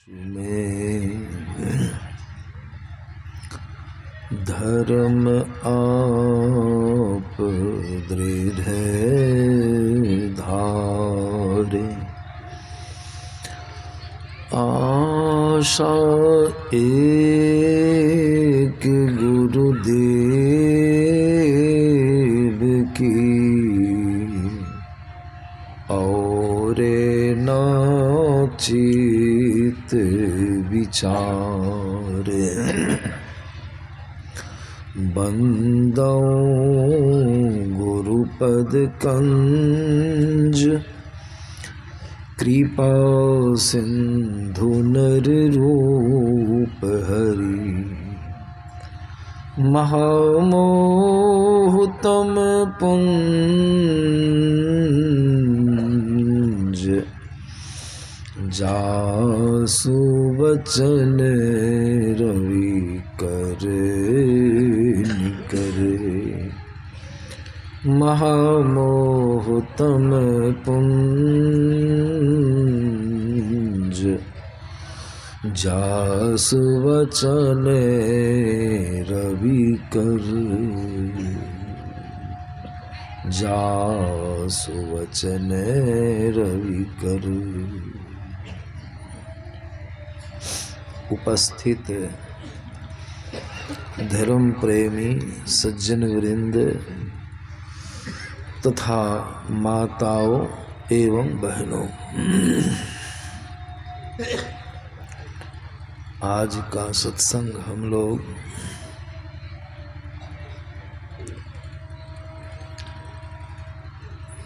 में धर्म आप दृढ़ धारे, आशा एक गुरुदेव की और नाचित विचार, बंदो गुरुपद कंज कृपा सिंधु नर रूप हरि, महामोहतम पुंज जासु वचन रवि करे निकरे, महामोहतम पुंज जासु वचन रवि कर, जासु वचन रवि कर। उपस्थित धर्म प्रेमी सज्जन वृंद तथा माताओं एवं बहनों, आज का सत्संग हम लोग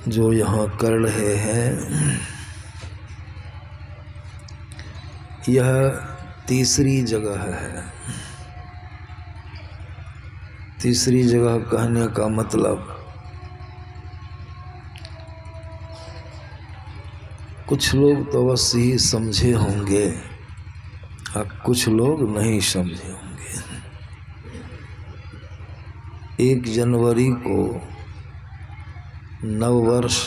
जो यहाँ कर रहे हैं, यह तीसरी जगह है। तीसरी जगह कहने का मतलब कुछ लोग तो बस ही समझे होंगे और कुछ लोग नहीं समझे होंगे। 1 जनवरी को नववर्ष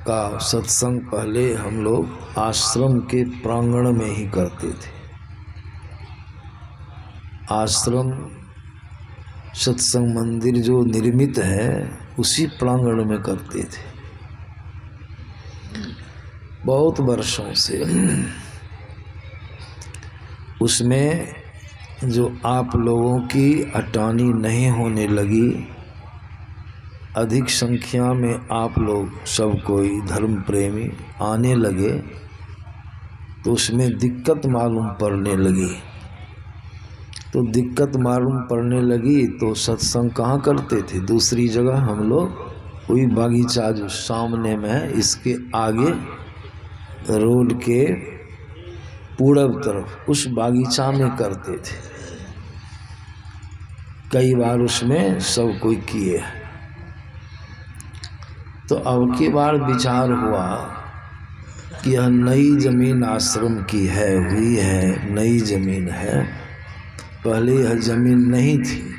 का सत्संग पहले हम लोग आश्रम के प्रांगण में ही करते थे। आश्रम सत्संग मंदिर जो निर्मित है उसी प्रांगण में करते थे बहुत वर्षों से। उसमें जो आप लोगों की अटानी नहीं होने लगी, अधिक संख्या में आप लोग सब कोई धर्म प्रेमी आने लगे, तो उसमें दिक्कत मालूम पड़ने लगी। तो दिक्कत मालूम पड़ने लगी तो सत्संग कहाँ करते थे? दूसरी जगह हम लोग वही बागीचा जो सामने में है, इसके आगे रोड के पूरब तरफ उस बागीचा में करते थे। कई बार उसमें सब कोई किए। तो अब की बार विचार हुआ कि यह नई जमीन आश्रम की है, हुई है, नई जमीन है, पहले यह जमीन नहीं थी।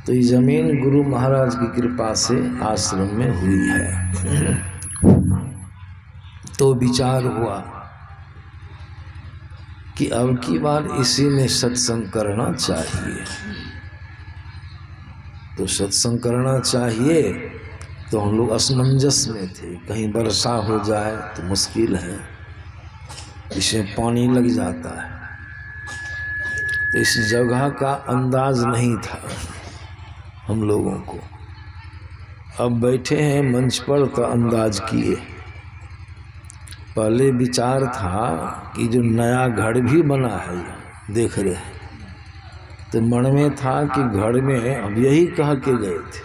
तो ये जमीन गुरु महाराज की कृपा से आश्रम में हुई है। तो विचार हुआ कि अब की बार इसी में सत्संग करना चाहिए। तो सत्संग करना चाहिए तो हम लोग असमंजस में थे, कहीं वर्षा हो जाए तो मुश्किल है, इसमें पानी लग जाता है। तो इस जगह का अंदाज नहीं था हम लोगों को। अब बैठे हैं मंच पर तो अंदाज किए। पहले विचार था कि जो नया घर भी बना है देख रहे हैं, तो मन में था कि घर में, अब यही कह के गए थे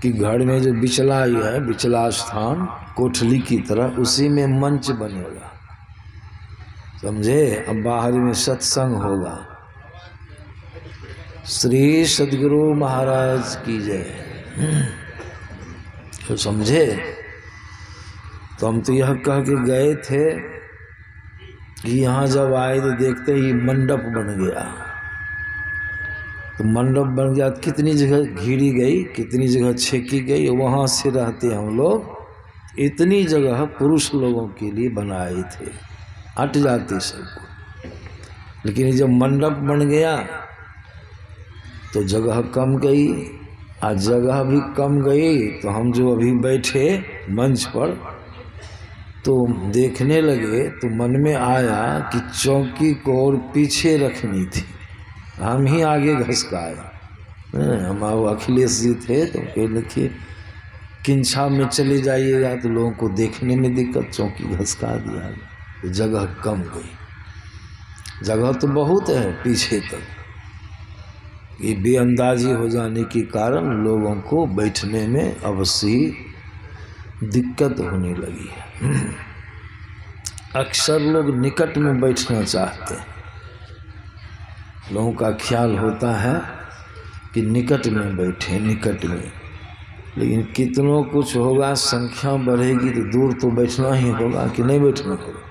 कि घर में जो बिचला है, बिचला स्थान कोठली की तरह, उसी में मंच बनेगा, समझे। अब बाहर में सत्संग होगा। श्री सद्गुरु महाराज की जय। तो समझे। तो हम तो यह कह के गए थे कि यहाँ जब आए तो देखते ही मंडप बन गया। तो मंडप बन गया, कितनी जगह घिरी गई, कितनी जगह छेकी गई, वहाँ से रहते हम लोग इतनी जगह पुरुष लोगों के लिए बनाए थे, अट जाते सबको। लेकिन जब मंडप बन गया तो जगह कम गई। आज जगह भी कम गई तो हम जो अभी बैठे मंच पर तो देखने लगे तो मन में आया कि चौकी को और पीछे रखनी थी, हम ही आगे घसकाए। हम अखिलेश जी थे तो कह लिखिए किंछा में चले जाइएगा तो लोगों को देखने में दिक्कत, चौकी घसका दिया तो जगह कम गई। जगह तो बहुत है पीछे तक, ये बेअंदाजी हो जाने के कारण लोगों को बैठने में अवश्य ही दिक्कत होने लगी है। अक्सर लोग निकट में बैठना चाहते हैं, लोगों का ख्याल होता है कि निकट में बैठे, निकट में। लेकिन कितनों कुछ होगा, संख्या बढ़ेगी तो दूर तो बैठना ही होगा कि नहीं बैठना होगा।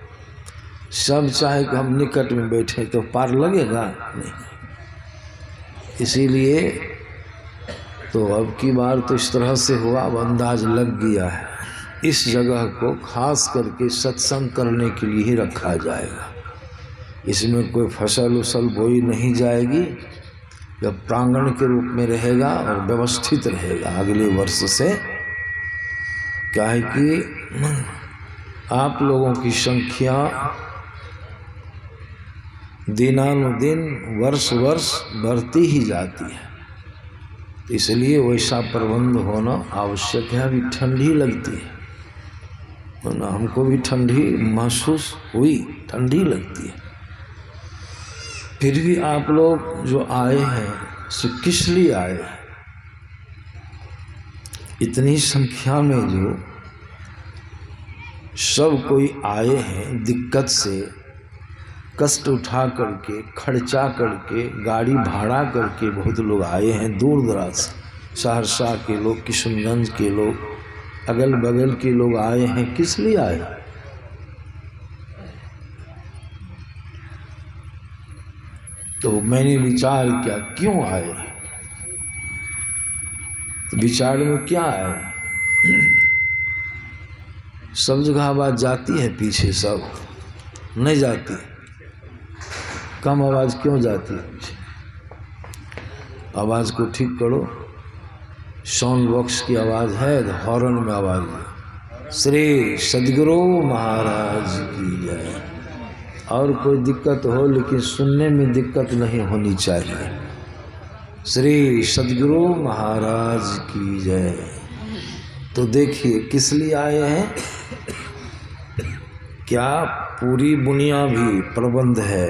सब चाहे कि हम निकट में बैठे तो पार लगेगा नहीं। इसीलिए तो अब की बार तो इस तरह से हुआ, अब अंदाज लग गया है इस जगह को खास करके सत्संग करने के लिए ही रखा जाएगा। इसमें कोई फसल उसल बोई नहीं जाएगी, जब प्रांगण के रूप में रहेगा और व्यवस्थित रहेगा अगले वर्ष से। क्या है कि आप लोगों की संख्या दिनानुदिन वर्ष वर्ष बढ़ती ही जाती है, इसलिए वैसा प्रबंध होना आवश्यक है। अभी ठंडी लगती है ना, हमको भी ठंडी महसूस हुई, ठंडी लगती है। फिर भी आप लोग जो आए हैं सो किस लिए आए हैं? इतनी संख्या में जो सब कोई आए हैं, दिक्कत से कष्ट उठा करके, खर्चा करके, गाड़ी भाड़ा करके बहुत लोग आए हैं दूर दराज से। सहरसा के लोग, किशनगंज के लोग, अगल बगल के लोग आए हैं। किस लिए आए? तो मैंने विचार किया क्यों आए, तो विचार में क्या आया, सब जगह आवाज जाती है पीछे, सब नहीं जाती, कम आवाज क्यों जाती है पीछे? आवाज को ठीक करो। साउंड बॉक्स की आवाज है तो हॉर्न में आवाज है। श्री सद्गुरु महाराज की जय। और कोई दिक्कत हो लेकिन सुनने में दिक्कत नहीं होनी चाहिए। श्री सद्गुरु महाराज की जय। तो देखिए किस लिए आए हैं, क्या पूरी बुनिया भी प्रबंध है,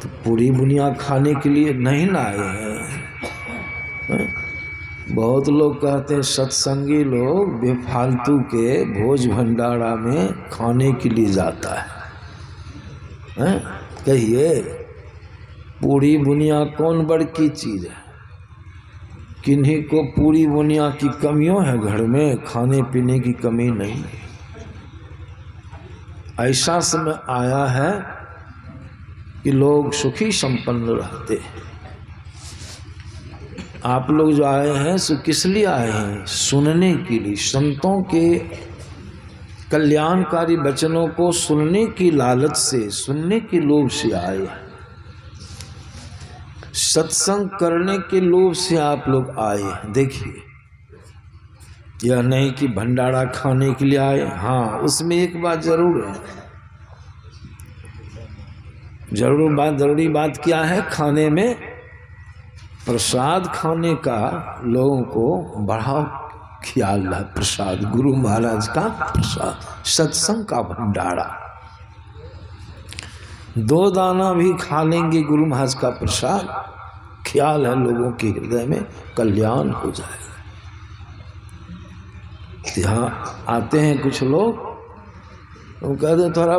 तो पूरी बुनिया खाने के लिए नहीं ना आए हैं। बहुत लोग कहते हैं सत्संगी लोग बेफालतू के भोज भंडारा में खाने के लिए जाता है। कहिए पूरी बुनिया कौन बड़की चीज है? किन्हीं को पूरी बुनिया की कमियों है, घर में खाने पीने की कमी नहीं। ऐसा समय आया है कि लोग सुखी संपन्न रहते हैं। आप लोग जो आए हैं सो किस लिए आए हैं? सुनने के लिए, संतों के कल्याणकारी वचनों को सुनने की लालच से, सुनने के लोभ से आए हैं। सत्संग करने के लोभ से आप लोग आए हैं। देखिए यह नहीं कि भंडारा खाने के लिए आए। हाँ, उसमें एक बात जरूर है, जरूरी बात क्या है? खाने में प्रसाद खाने का लोगों को बड़ा ख्याल है। प्रसाद, गुरु महाराज का प्रसाद, सत्संग का भंडारा, 2 दाना भी खा लेंगे गुरु महाराज का प्रसाद, ख्याल है लोगों के हृदय में कल्याण हो जाएगा। यहाँ आते हैं कुछ लोग, वो कहते हैं थोड़ा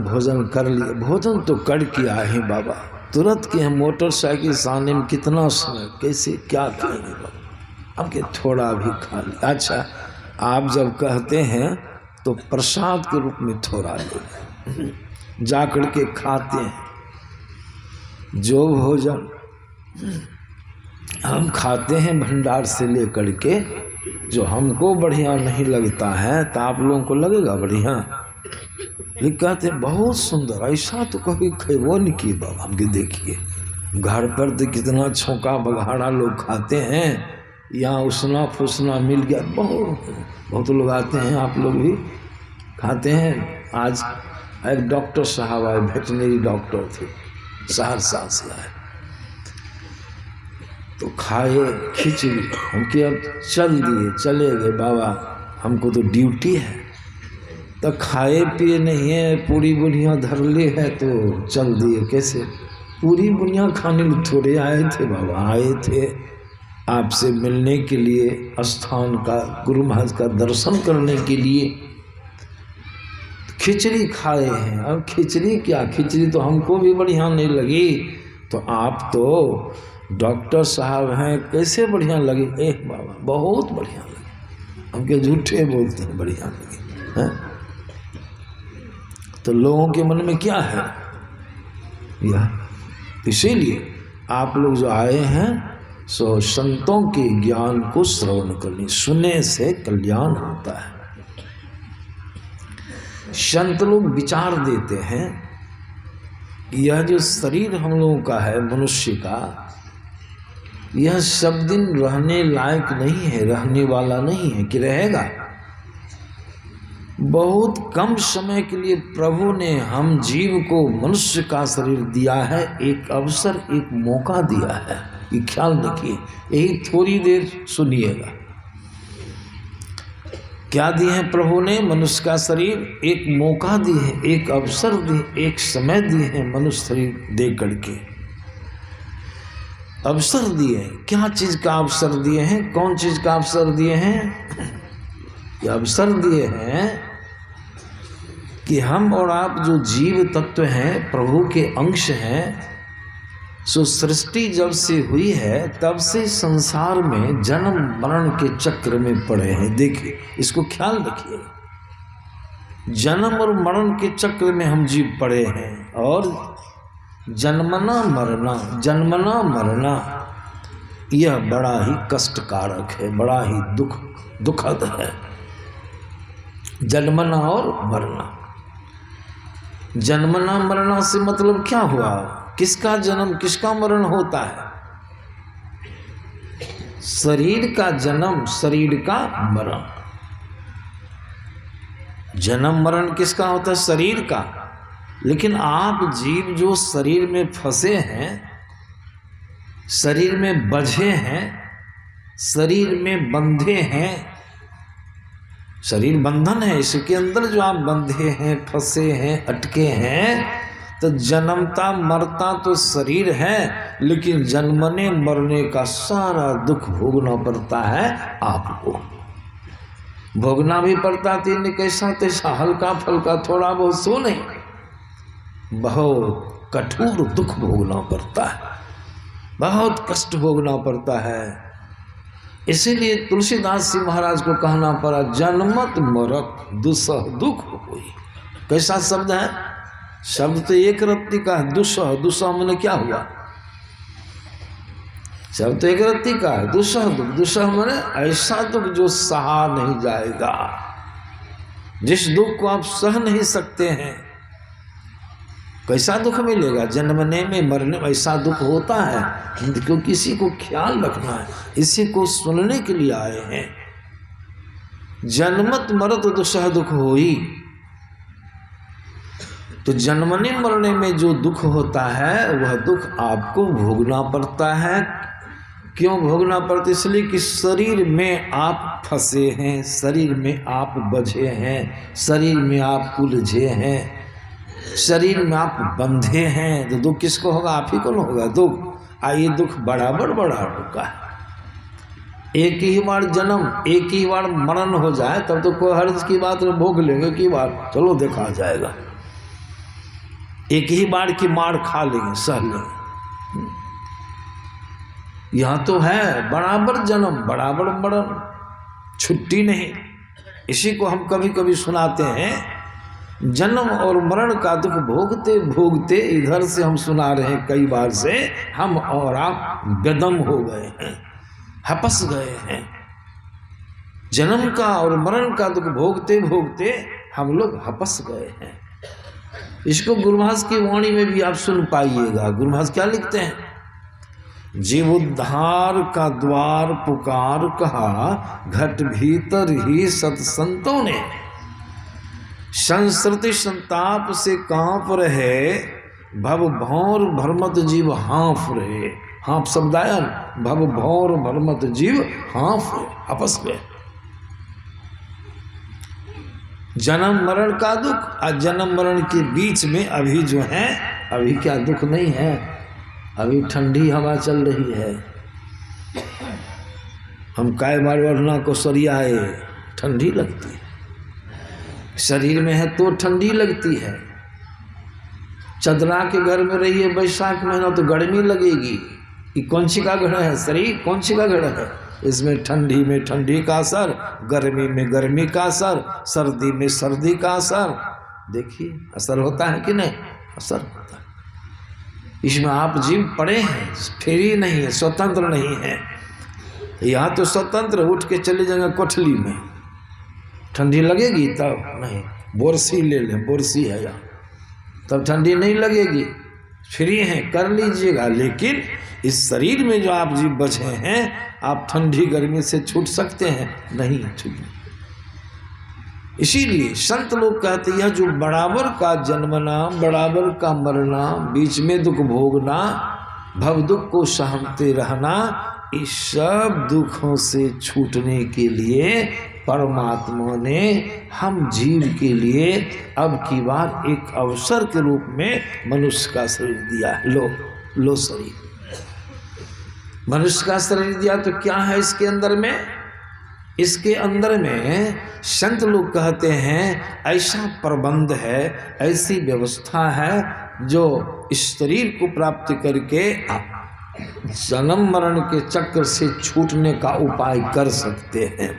भोजन कर लिए। भोजन तो कर के आए हैं बाबा, तुरंत के हम मोटरसाइकिल से आने में कितना समय, कैसे क्या खाएंगे बाबा? अब के थोड़ा भी खा लिया। अच्छा, आप जब कहते हैं तो प्रसाद के रूप में थोड़ा ले जा करके खाते हैं। जो भोजन हम खाते हैं भंडार से लेकर के, जो हमको बढ़िया नहीं लगता है तो आप लोगों को लगेगा बढ़िया। लेकिन कहते हैं बहुत सुंदर, ऐसा तो कभी खेबो नहीं की बाबा। हमके देखिए घर पर तो कितना छोंका बघाड़ा लोग खाते हैं, यहाँ उसना फुसना मिल गया, बहुत लोग आते हैं, आप लोग भी खाते हैं। आज एक डॉक्टर साहब आए, वेटनरी डॉक्टर थे, सहरसा से आए, तो खाए खिचड़ी। हमके अब चले गए बाबा, हमको तो ड्यूटी है। तो खाए पिए नहीं है, पूरी बुनिया धर ली है तो चल दिए। कैसे पूरी बुनिया खाने में थोड़े आए थे बाबा, आए थे आपसे मिलने के लिए, स्थान का गुरु महाराज का दर्शन करने के लिए। खिचड़ी खाए हैं। अब खिचड़ी क्या, खिचड़ी तो हमको भी बढ़िया नहीं लगी, तो आप तो डॉक्टर साहब हैं, कैसे बढ़िया लगी? बाबा बहुत बढ़िया लगी। हमके झूठे बोलते हैं बढ़िया लगी है? तो लोगों के मन में क्या है यह? इसीलिए आप लोग जो आए हैं सो संतों के ज्ञान को श्रवण करने, सुनने से कल्याण होता है। संत लोग विचार देते हैं यह जो शरीर हम लोगों का है मनुष्य का, यह सब दिन रहने लायक नहीं है, रहने वाला नहीं है कि रहेगा। बहुत कम समय के लिए प्रभु ने हम जीव को मनुष्य का शरीर दिया है, एक अवसर, एक मौका दिया है। ये ख्याल रखिए, यही थोड़ी देर सुनिएगा। क्या दिए हैं प्रभु ने? मनुष्य का शरीर, एक मौका दिए हैं, एक अवसर दिए, एक समय दिए हैं मनुष्य शरीर दे करके। अवसर दिए हैं, क्या चीज का अवसर दिए हैं? कौन चीज का अवसर दिए हैं? ये अवसर दिए हैं कि हम और आप जो जीव तत्व हैं, प्रभु के अंश हैं, सो सृष्टि जब से हुई है तब से संसार में जन्म मरण के चक्र में पड़े हैं। देखिए इसको ख्याल रखिए, जन्म और मरण के चक्र में हम जीव पड़े हैं। और जन्मना मरना यह बड़ा ही कष्टकारक है, बड़ा ही दुखद है। जन्मना और मरना, जन्मना मरना से मतलब क्या हुआ? किसका जन्म किसका मरण होता है? शरीर का जन्म, शरीर का मरण। जन्म मरण किसका होता है? शरीर का। लेकिन आप जीव जो शरीर में फंसे हैं, शरीर में बझे हैं, शरीर में बंधे हैं, शरीर बंधन है, इसके अंदर जो आप बंधे हैं, फंसे हैं, अटके हैं, तो जन्मता मरता तो शरीर है, लेकिन जन्मने मरने का सारा दुख भोगना पड़ता है आपको। भोगना भी पड़ता तीन कैसा तैसा, हल्का फल्का थोड़ा बहुत सो नहीं, बहुत कठोर दुख भोगना पड़ता है, बहुत कष्ट भोगना पड़ता है। इसीलिए तुलसीदास जी महाराज को कहना पड़ा, जन्मत मरत दुसह दुख होई। कैसा शब्द है? शब्द तो एक रत्ती का है, दुसह। दुसह मैंने क्या हुआ? शब्द तो एक रत्ती का है, दुसह दुख। दुसह मैंने ऐसा दुख जो सहा नहीं जाएगा, जिस दुख को आप सह नहीं सकते हैं। कैसा दुख मिलेगा? जन्मने में मरने में ऐसा दुख होता है, क्योंकि किसी को ख्याल रखना है, इसी को सुनने के लिए आए हैं। जन्मत मरत दुसह दुख होई। तो जन्मने मरने में जो दुख होता है वह दुख आपको भोगना पड़ता है। क्यों भोगना पड़ता? इसलिए कि शरीर में आप फंसे हैं, शरीर में आप बझे हैं, शरीर में आप उलझे हैं, शरीर में आप बंधे हैं। तो दुख किसको होगा? आप ही को ना होगा दुख। ये दुख बराबर बड़ा होगा। एक ही बार जन्म, एक ही बार मरण हो जाए तब तो कोई हर्ज की बात भोग लेंगे कि बार चलो देखा जाएगा। एक ही बार की मार खा लेंगे, सह लेंगे। यहाँ तो है बराबर जन्म बराबर मरण, छुट्टी नहीं। इसी को हम कभी कभी सुनाते हैं जन्म और मरण का दुख भोगते भोगते इधर से हम सुना रहे हैं कई बार से, हम और आप बेदम हो गए हैं, हपस गए हैं। जन्म का और मरण का दुख भोगते भोगते हम लोग हपस गए हैं। इसको गुरुमहाराज की वाणी में भी आप सुन पाइएगा। गुरुमहाराज क्या लिखते हैं? जीवोद्धार का द्वार पुकार कहा, घट भीतर ही सत्संतों ने। संस्कृति संताप से कांप रहे, भव भौर भरमत जीव हाँफ रहे। हाँफ शब्द आया, भव भौर भरमत जीव हाँफ रहे, आपस में। जन्म मरण का दुख और जन्म मरण के बीच में अभी जो है, अभी क्या दुख नहीं है, अभी ठंडी हवा चल रही है। हम काय बार वरना को सरियाए, ठंडी लगती है, शरीर में है तो ठंडी लगती है। चदरा के घर में रहिए बैसाख महीना तो गर्मी लगेगी। ये कौन सी का घर है? शरीर कौन सी का घर है? इसमें ठंडी में ठंडी का असर, गर्मी में गर्मी का असर, सर्दी में सर्दी का असर। देखिए असर होता है कि नहीं? असर होता है। इसमें आप जीव पड़े हैं, फ्री नहीं है, स्वतंत्र नहीं है। यहाँ तो स्वतंत्र उठ के चले जाएंगे कोठली में, ठंडी लगेगी तब नहीं। बोरसी ले लें, बोरसी है यहाँ, तब ठंडी नहीं लगेगी। फ्री हैं, कर लीजिएगा। लेकिन इस शरीर में जो आप जीव बचे हैं, आप ठंडी गर्मी से छूट सकते हैं? नहीं छूट। इसीलिए संत लोग कहते हैं जो बराबर का जन्मना, बराबर का मरना, बीच में दुख भोगना, भव दुख को सहते रहना, इस सब दुखों से छूटने के लिए परमात्मा ने हम जीव के लिए अब की बार एक अवसर के रूप में मनुष्य का शरीर दिया। लो शरीर, मनुष्य का शरीर दिया। तो क्या है इसके अंदर में? इसके अंदर में संत लोग कहते हैं ऐसा प्रबंध है, ऐसी व्यवस्था है जो इस शरीर को प्राप्त करके जन्म मरण के चक्र से छूटने का उपाय कर सकते हैं।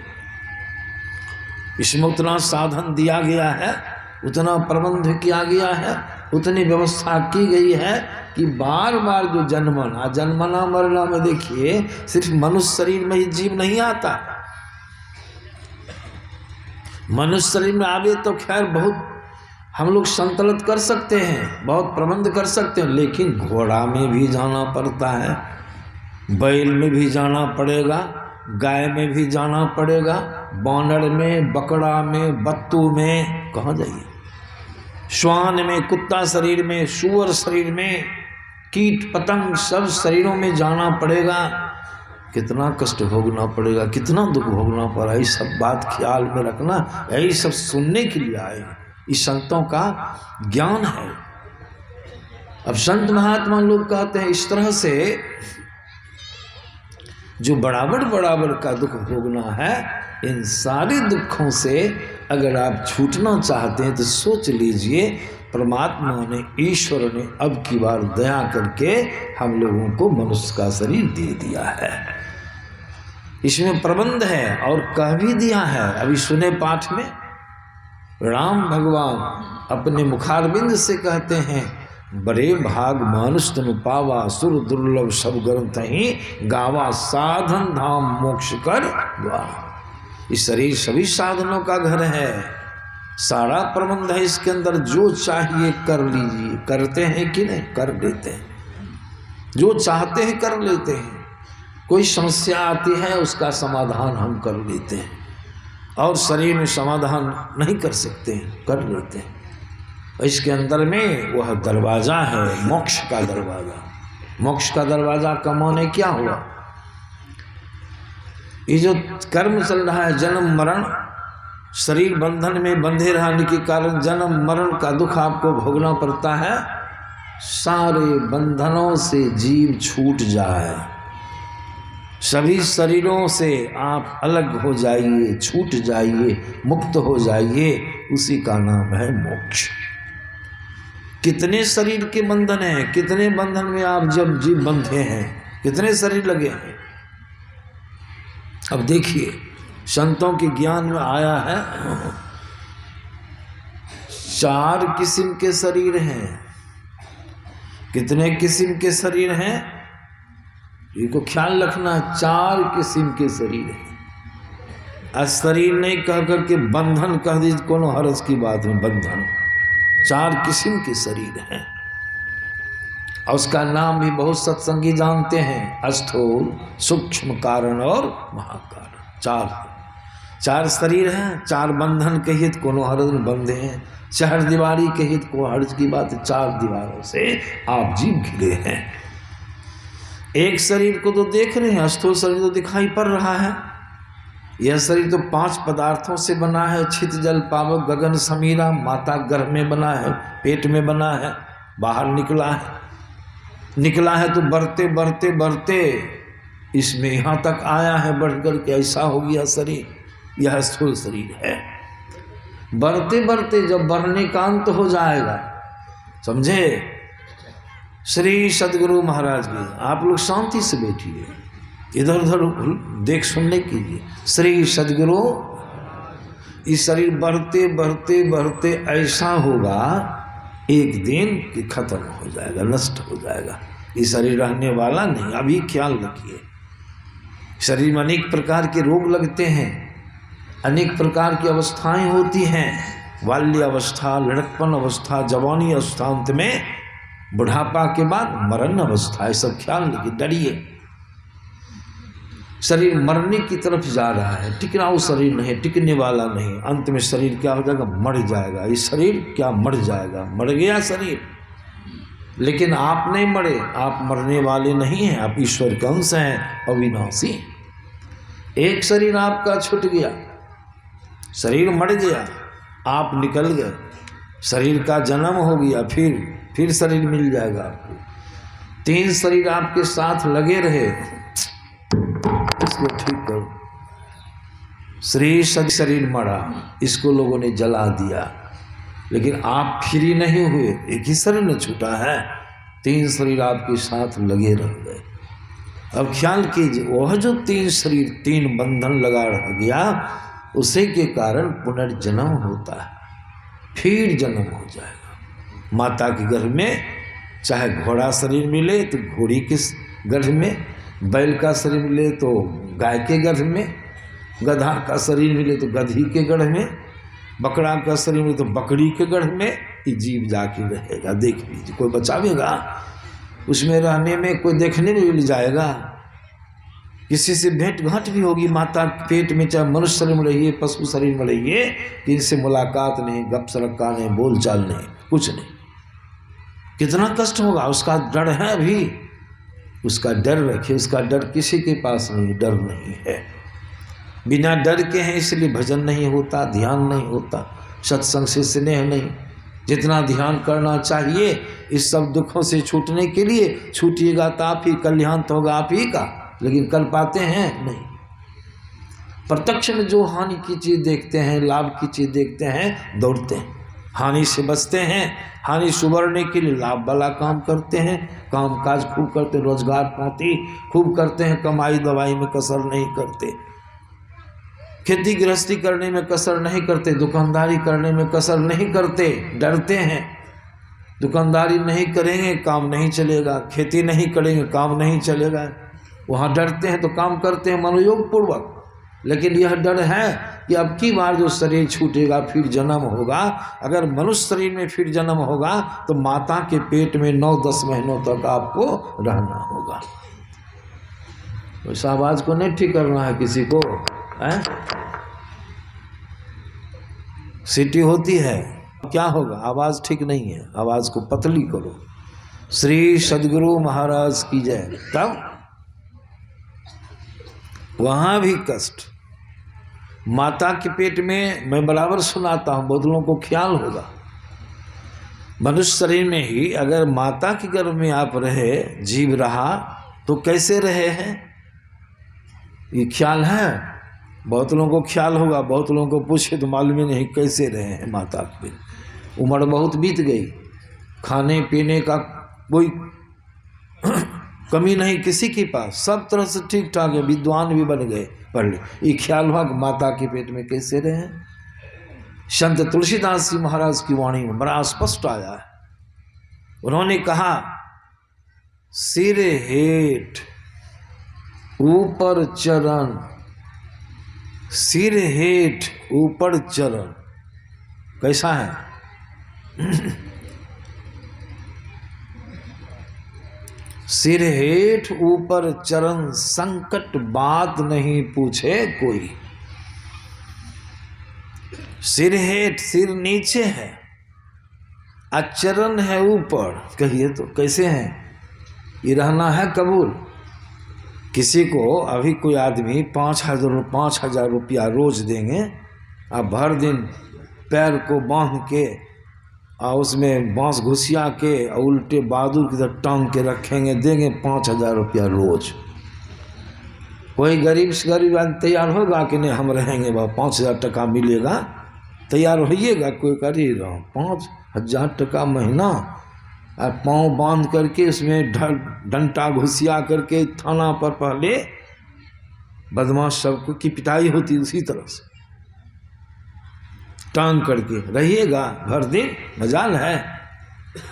इसमें उतना साधन दिया गया है, उतना प्रबंध किया गया है, उतनी व्यवस्था की गई है कि बार बार जो जन्मना मरना में देखिए सिर्फ मनुष्य शरीर में ही जीव नहीं आता। मनुष्य शरीर में आवे तो खैर बहुत हम लोग संतुलित कर सकते हैं, बहुत प्रबंध कर सकते हैं, लेकिन घोड़ा में भी जाना पड़ता है, बैल में भी जाना पड़ेगा, गाय में भी जाना पड़ेगा, बानर में, बकरा में, बत्तू में, कहाँ जाइए, श्वान में, कुत्ता शरीर में, सूअर शरीर में, कीट पतंग सब शरीरों में जाना पड़ेगा। कितना कष्ट भोगना पड़ेगा, कितना दुख भोगना पड़ा। ये सब बात ख्याल में रखना, यही सब सुनने के लिए आए। इस संतों का ज्ञान है। अब संत महात्मा लोग कहते हैं इस तरह से जो बराबर बराबर का दुख भोगना है, इन सारे दुखों से अगर आप छूटना चाहते हैं तो सोच लीजिए परमात्मा ने, ईश्वर ने अब की बार दया करके हम लोगों को मनुष्य का शरीर दे दिया है। इसमें प्रबंध है और कह भी दिया है। अभी सुने पाठ में राम भगवान अपने मुखारबिंद से कहते हैं, बड़े भाग मानुष तनु पावा, सुर दुर्लभ सब ग्रंथ ही गावा, साधन धाम मोक्ष कर द्वार। इस शरीर सभी साधनों का घर है, सारा प्रबंध है इसके अंदर। जो चाहिए कर लीजिए। करते हैं कि नहीं? कर लेते हैं। जो चाहते हैं कर लेते हैं। कोई समस्या आती है उसका समाधान हम कर लेते हैं, और शरीर में समाधान नहीं कर सकते हैं, कर लेते हैं। इसके अंदर में वह दरवाज़ा है, मोक्ष का दरवाज़ा। मोक्ष का दरवाज़ा का माने क्या हुआ? ये जो कर्म चल रहा है, जन्म मरण, शरीर बंधन में बंधे रहने के कारण जन्म मरण का दुख आपको भोगना पड़ता है। सारे बंधनों से जीव छूट जाए, सभी शरीरों से आप अलग हो जाइए, छूट जाइए, मुक्त हो जाइए, उसी का नाम है मोक्ष। कितने शरीर के बंधन हैं, कितने बंधन में आप जब जीव बंधे हैं, कितने शरीर लगे हैं। अब देखिए संतों के ज्ञान में आया है, 4 किस्म के शरीर हैं। कितने किस्म के शरीर हैं? इनको ख्याल रखना, 4 किस्म के शरीर हैं। आज शरीर नहीं कह करके बंधन कह दीजिए, कोनो हर्ज की बात नहीं। बंधन 4 किस्म के शरीर हैं और उसका नाम भी बहुत सत्संगी जानते हैं, स्थूल, सूक्ष्म कारण और महाकारण। 4 शरीर हैं। 4 बंधन कहिए तो कोनो हर्ज में बंधे हैं, 4 दीवारी कहिए तो कोई हर्ज की बात है। 4 दीवारों से आप जीव घिरे हैं। एक शरीर को तो देख रहे हैं, स्थूल शरीर तो दिखाई पड़ रहा है। यह शरीर तो 5 पदार्थों से बना है, छित जल पावक गगन समीरा। माता गर्भ में बना है, पेट में बना है, बाहर निकला है तो बढ़ते बढ़ते बढ़ते इसमें यहाँ तक आया है, बढ़ कर के ऐसा हो गया शरीर। यह स्थूल शरीर है। बढ़ते बढ़ते जब बढ़ने का अंत हो जाएगा, समझे? श्री सदगुरु महाराज की, आप लोग शांति से बैठिए, इधर उधर देख सुनने कीजिए। श्री सदगुरु, इस शरीर बढ़ते बढ़ते बढ़ते ऐसा होगा एक दिन कि खत्म हो जाएगा, नष्ट हो जाएगा। ये शरीर रहने वाला नहीं। अभी ख्याल रखिए, शरीर में अनेक प्रकार के रोग लगते हैं, अनेक प्रकार की अवस्थाएं होती हैं। बाल्य अवस्था, लड़कपन अवस्था, जवानी अवस्था, अंत में बुढ़ापा के बाद मरण अवस्था। ये सब ख्याल रखिए, डरिए। शरीर मरने की तरफ जा रहा है, टिकनाऊ शरीर नहीं, टिकने वाला नहीं। अंत में शरीर क्या हो जाएगा? मर जाएगा। ये शरीर क्या मर जाएगा? मर गया शरीर। लेकिन आप नहीं मरे, आप मरने वाले नहीं हैं, आप ईश्वर के अंश हैं, अविनाशी। एक शरीर आपका छूट गया, शरीर मर गया, आप निकल गए, शरीर का जन्म हो गया, फिर शरीर मिल जाएगा आपको। 3 शरीर आपके साथ लगे रहे, इसको ठीक करो। श्री शरीर मरा, इसको लोगों ने जला दिया, लेकिन आप फ्री नहीं हुए। एक ही शरीर न छूटा है, 3 शरीर आपके साथ लगे रह गए। अब ख्याल कीजिए, वह जो 3 शरीर, 3 बंधन लगा रह गया, उसी के कारण पुनर्जन्म होता है, फिर जन्म हो जाएगा। माता के गर्भ में चाहे घोड़ा शरीर मिले तो घोड़ी के गर्भ में, बैल का शरीर मिले तो गाय के गर्भ में, गधा का शरीर मिले तो गधी के गर्भ में, बकरा का शरीर मिले तो बकरी के गर्भ में। ये जीव जाके रहेगा। देख लीजिए, कोई बचावेगा? उसमें रहने में कोई देखने में मिल जाएगा? किसी से भेंट घाट भी होगी माता पेट में, चाहे मनुष्य शरीर में रहिए, पशु शरीर में रहिए, कि इनसे मुलाकात नहीं, गप सरक्का नहीं, बोल चाल नहीं, कुछ नहीं। कितना कष्ट होगा। उसका डर है अभी, उसका डर रखिए। उसका डर किसी के पास नहीं, डर नहीं है। बिना डर के हैं, इसलिए भजन नहीं होता, ध्यान नहीं होता, सत्संग से स्नेह नहीं। जितना ध्यान करना चाहिए इस सब दुखों से छूटने के लिए, छूटिएगा तो आप ही, कल्याण तो होगा आप ही का, लेकिन कर पाते हैं नहीं। प्रत्यक्ष में जो हानि की चीज़ देखते हैं, लाभ की चीज़ देखते हैं, दौड़ते हैं, हानि से बचते हैं। हानि सुवरने के लिए लाभ वाला काम करते हैं, काम काज खूब करते हैं, रोजगार पाती खूब करते हैं, कमाई दवाई में कसर नहीं करते, खेती गृहस्थी करने में कसर नहीं करते, दुकानदारी करने में कसर नहीं करते। डरते हैं, दुकानदारी नहीं करेंगे काम नहीं चलेगा, खेती नहीं करेंगे काम नहीं चलेगा। वहाँ डरते हैं तो काम करते हैं मनोयोग पूर्वक। लेकिन यह डर है कि अब की बार जो शरीर छूटेगा फिर जन्म होगा। अगर मनुष्य शरीर में फिर जन्म होगा तो माता के पेट में 9-10 महीनों तक आपको रहना होगा। वैसा आवाज़ को नहीं ठीक करना है किसी को, है? सीटी होती है, क्या होगा? आवाज़ ठीक नहीं है, आवाज़ को पतली करो। श्री सदगुरु महाराज की जय। तब वहाँ भी कष्ट। माता के पेट में, मैं बराबर सुनाता हूँ, बहुत लोगों को ख्याल होगा, मनुष्य शरीर में ही अगर माता के गर्भ में आप रहे, जीव रहा, तो कैसे रहे हैं ये ख्याल है? बहुत लोगों को ख्याल होगा, बहुत लोगों को पूछे तो मालूम ही नहीं कैसे रहे हैं माता के पेट। उम्र बहुत बीत गई, खाने पीने का कोई कमी नहीं किसी के पास, सब तरह से ठीक ठाक है, विद्वान भी बन गए, पढ़ ले। ये ख्याल हुआ कि माता के पेट में कैसे रहे। संत तुलसीदास जी महाराज की वाणी में बड़ा स्पष्ट आया है। उन्होंने कहा सिर हेठ ऊपर चरण, सिर हेठ ऊपर चरण। कैसा है? सिर हेठ ऊपर चरण, संकट बात नहीं पूछे कोई। सिर हेठ, सिर नीचे है, चरण है ऊपर। कहिए तो कैसे है? ये रहना है कबूल। किसी को अभी कोई आदमी 5,000 रुपया रोज देंगे, अब भर दिन पैर को बांध के और उसमें बांस घुसिया के उल्टे बहादुर की तरह टांग के रखेंगे, देंगे 5,000 रुपया रोज। कोई गरीब से गरीब आदमी तैयार होगा कि नहीं हम रहेंगे, वह 5,000 टका मिलेगा, तैयार होइएगा? कोई कर ही रहा। 5,000 टका महीना और पाँव बांध करके उसमें डंटा घुसिया करके थाना पर पहले बदमाश सबको की पिटाई होती, उसी तरह से टांग करके रहिएगा भर दिन, मजाल है।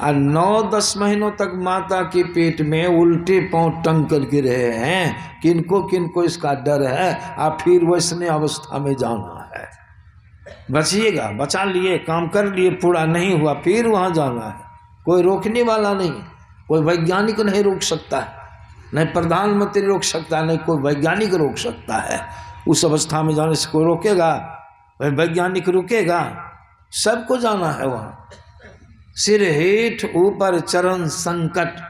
और 9-10 महीनों तक माता के पेट में उल्टे पांव टंग करके रहे हैं। किनको किनको इसका डर है, और फिर वैसने अवस्था में जाना है। बचिएगा, बचा लिए, काम कर लिए, पूरा नहीं हुआ, फिर वहाँ जाना है। कोई रोकने वाला नहीं, कोई वैज्ञानिक नहीं रोक सकता है, नहीं प्रधानमंत्री रोक सकता है, नहीं कोई वैज्ञानिक रोक सकता है। उस अवस्था में जाने से कोई रोकेगा? वैज्ञानिक रुकेगा? सबको जाना है वहाँ। सिर हेठ ऊपर चरण संकट,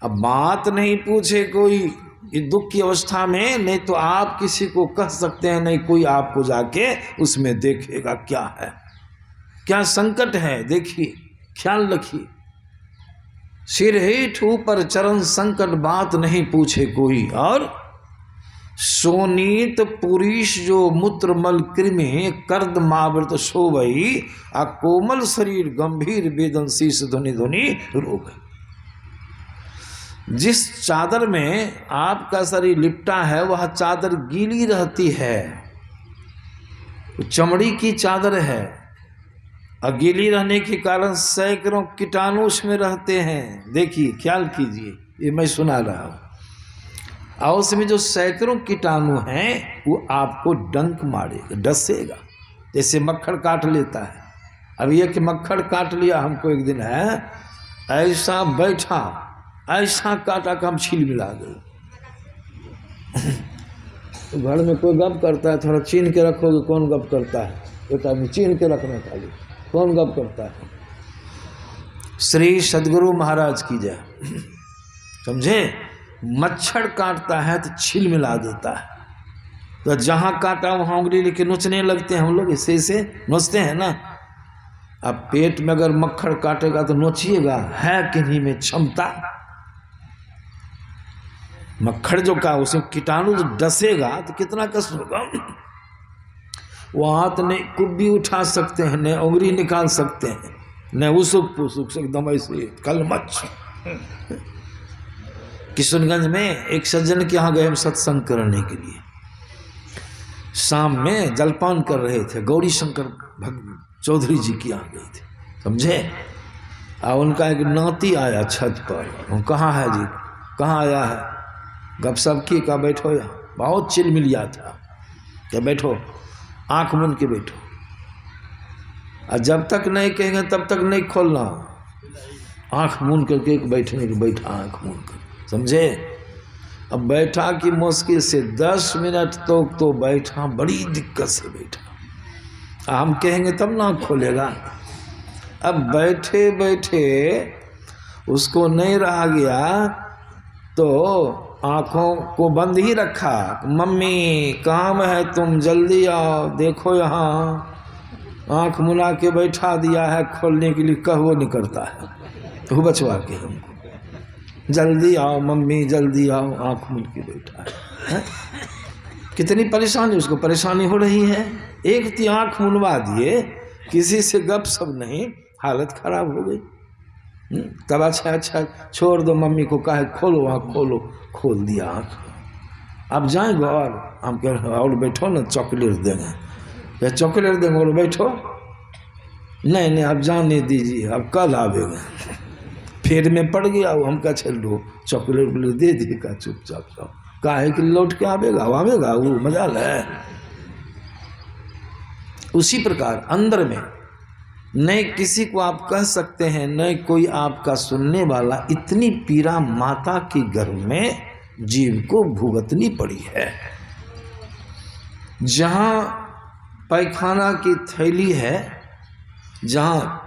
अब बात नहीं पूछे कोई। ये दुख की अवस्था में नहीं तो आप किसी को कह सकते हैं, नहीं कोई आपको जाके उसमें देखेगा क्या है, क्या संकट है, देखिए, ख्याल रखिए। सिर हेठ ऊपर चरण संकट, बात नहीं पूछे कोई। और सोनीत पुरीश जो मूत्र मल कृमि, कर्द मावृत शोभई, आ कोमल शरीर गंभीर वेदन शीश ध्वनि ध्वनि रोग। जिस चादर में आपका शरीर लिपटा है वह चादर गीली रहती है, चमड़ी की चादर है, और गीली रहने के कारण सैकड़ों कीटाणु उसमें रहते हैं। देखिए, ख्याल कीजिए, ये मैं सुना रहा हूँ। और उसमें जो सैकड़ों कीटाणु हैं वो आपको डंक मारेगा, डसेगा, जैसे मक्खड़ काट लेता है। अब ये कि मक्खड़ काट लिया हमको एक दिन है, ऐसा बैठा, ऐसा काटा कि हम छील मिला गए। तो घर में कोई गप करता है, थोड़ा चीन के रखोगे, कौन गप करता है? एक आदमी चीन के रखना खाली, कौन गप करता है? श्री सद्गुरु महाराज की जय। समझे? मच्छर काटता है तो छील मिला देता है, तो जहाँ काटा वहाँ उंगली लेके नोचने लगते हैं हम लोग, इसे नोचते हैं ना। अब पेट में अगर मक्खर काटेगा तो नोचिएगा, है किन्हीं में क्षमता? मक्खर जो का उसे कीटाणु जो डसेगा तो कितना कष्ट होगा। वो हाथ नहीं कुब्बी उठा सकते हैं, न उंगली निकाल सकते हैं, न उसुक पुसुक, एकदम ऐसे कलमच। किशनगंज में एक सज्जन के यहाँ गए हम सत्संग करने के लिए। शाम में जलपान कर रहे थे, गौरी शंकर चौधरी जी के यहाँ गए थे, समझे? और उनका एक नाती आया छत पर। कहाँ है जी? कहाँ आया है? गपशप की, का बैठो यहाँ, बहुत चिलमिलिया था, क्या बैठो, आँख मूंद के बैठो, और जब तक नहीं कहेंगे तब तक नहीं खोलना। आँख मूंद करके बैठने की बैठा, आँख मूंद कर, समझे? अब बैठा कि मुश्किल से 10 मिनट तो बैठा, बड़ी दिक्कत से बैठा। हम कहेंगे तब ना खोलेगा। अब बैठे बैठे उसको नहीं रहा गया तो आँखों को बंद ही रखा। मम्मी काम है, तुम जल्दी आओ, देखो यहाँ। आँख मुना के बैठा दिया है, खोलने के लिए कहवो नहीं करता है, तो बचवा के हमको, जल्दी आओ मम्मी, जल्दी आओ, आँख मूंद के बैठा है। कितनी परेशानी, उसको परेशानी हो रही है। एक थी आँख मुनवा दिए, किसी से गप सब नहीं, हालत खराब हो गई। तब अच्छा छोड़ दो, मम्मी को कहे खोलो आँख, खोलो, खोल दिया आँख। अब जाएंगे और हम कह और बैठो ना, चॉकलेट देंगे। या चॉकलेट देंगे, बोलो बैठो, नहीं नहीं आप जाने दीजिए, अब कल आवेगा। फिर में पड़ गया वो, हम का चलो चॉकलेट दे देगा चुपचाप का, काहे कि लौट के आवेगा वो मजा है। उसी प्रकार अंदर में न किसी को आप कह सकते हैं, न कोई आपका सुनने वाला, इतनी पीड़ा माता के गर्भ में जीव को भुगतनी पड़ी है। जहाँ पैखाना की थैली है, जहाँ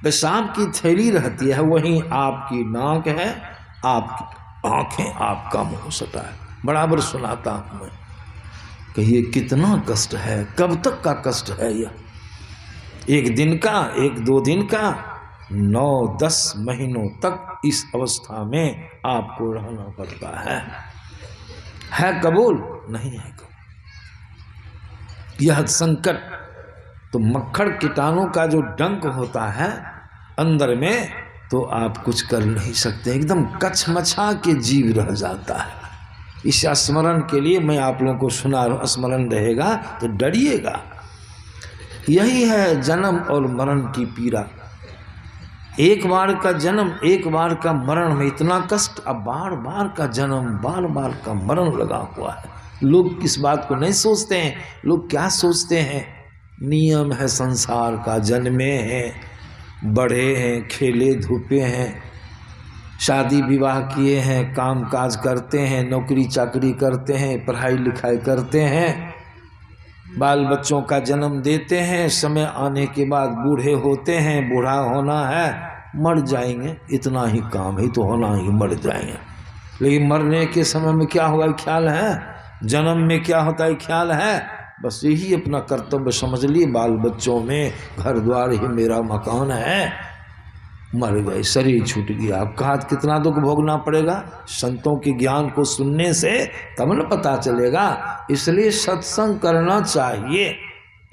पेशाब की थैली रहती है, वहीं आपकी नाक है, आपकी आंखें, आपका मुंह सटा है। बराबर सुनाता हूँ मैं कि ये कितना कष्ट है, कब तक का कष्ट है यह, एक दिन का, एक दो दिन का, 9-10 महीनों तक इस अवस्था में आपको रहना पड़ता है कबूल? नहीं है कबूल। यह संकट तो मक्खड़ कीटाणु का जो डंक होता है अंदर में, तो आप कुछ कर नहीं सकते, एकदम कछमछा के जीव रह जाता है। इस स्मरण के लिए मैं आप लोगों को सुना रहा हूं, स्मरण रहेगा तो डरिएगा। यही है जन्म और मरण की पीड़ा। एक बार का जन्म, एक बार का मरण में इतना कष्ट, अब बार बार का जन्म, बार बार का मरण लगा हुआ है। लोग इस बात को नहीं सोचते हैं। लोग क्या सोचते हैं, नियम है संसार का, जन्मे हैं, बढ़े हैं, खेले धूपे हैं, शादी विवाह किए हैं, काम काज करते हैं, नौकरी चाकरी करते हैं, पढ़ाई लिखाई करते हैं, बाल बच्चों का जन्म देते हैं, समय आने के बाद बूढ़े होते हैं, बूढ़ा होना है, मर जाएंगे, इतना ही काम है, तो होना ही, मर जाएंगे। लेकिन मरने के समय में क्या होगा ख्याल है, जन्म में क्या होता है ख्याल है, बस यही अपना कर्तव्य समझ लिए, बाल बच्चों में घर द्वार ही मेरा मकान है, मर गए, शरीर छूट गया। अब कहा कितना दुख भोगना पड़ेगा। संतों के ज्ञान को सुनने से तब न पता चलेगा। इसलिए सत्संग करना चाहिए।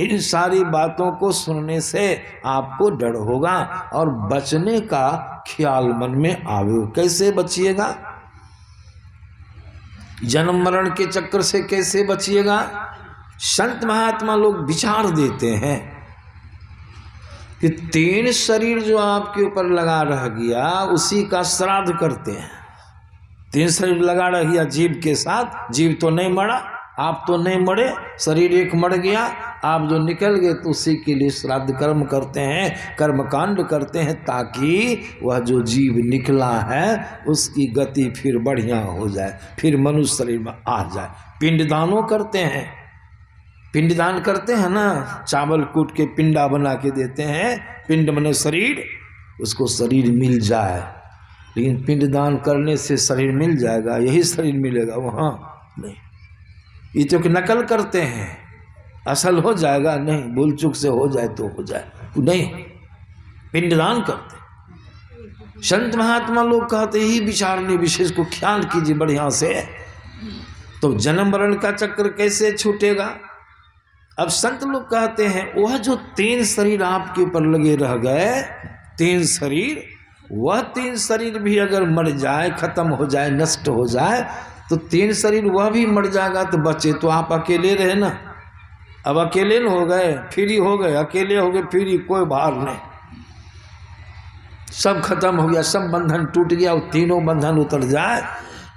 इन सारी बातों को सुनने से आपको डर होगा और बचने का ख्याल मन में आवे। कैसे बचिएगा, जन्म मरण के चक्कर से कैसे बचिएगा। संत महात्मा लोग विचार देते हैं कि 3 शरीर जो आपके ऊपर लगा रह गया, उसी का श्राद्ध करते हैं। 3 शरीर लगा रह गया जीव के साथ, जीव तो नहीं मरा, आप तो नहीं मरे, शरीर एक मर गया, आप जो निकल गए, तो उसी के लिए श्राद्ध कर्म करते हैं, कर्मकांड करते हैं, ताकि वह जो जीव निकला है उसकी गति फिर बढ़िया हो जाए, फिर मनुष्य शरीर में आ जाए। पिंडदानों करते हैं, पिंडदान करते हैं ना, चावल कूट के पिंडा बना के देते हैं, पिंड बने शरीर, उसको शरीर मिल जाए। लेकिन पिंडदान करने से शरीर मिल जाएगा, यही शरीर मिलेगा, वहाँ नहीं। ये तो कि नकल करते हैं, असल हो जाएगा नहीं, भूल चूक से हो जाए तो हो जाए, नहीं, पिंडदान करते। संत महात्मा लोग कहते ही विचारने विशेष को ख्याल कीजिए बढ़िया से, तो जन्म मरण का चक्र कैसे छूटेगा। अब संत लोग कहते हैं वह जो 3 शरीर आपके ऊपर लगे रह गए, 3 शरीर, वह 3 शरीर भी अगर मर जाए, खत्म हो जाए, नष्ट हो जाए, तो 3 शरीर वह भी मर जाएगा, तो बचे तो आप अकेले रहे ना। अब अकेले न हो गए, फ्री हो गए, अकेले हो गए फ्री, कोई भार नहीं, सब खत्म हो गया, सब बंधन टूट गया, वो तीनों बंधन उतर जाए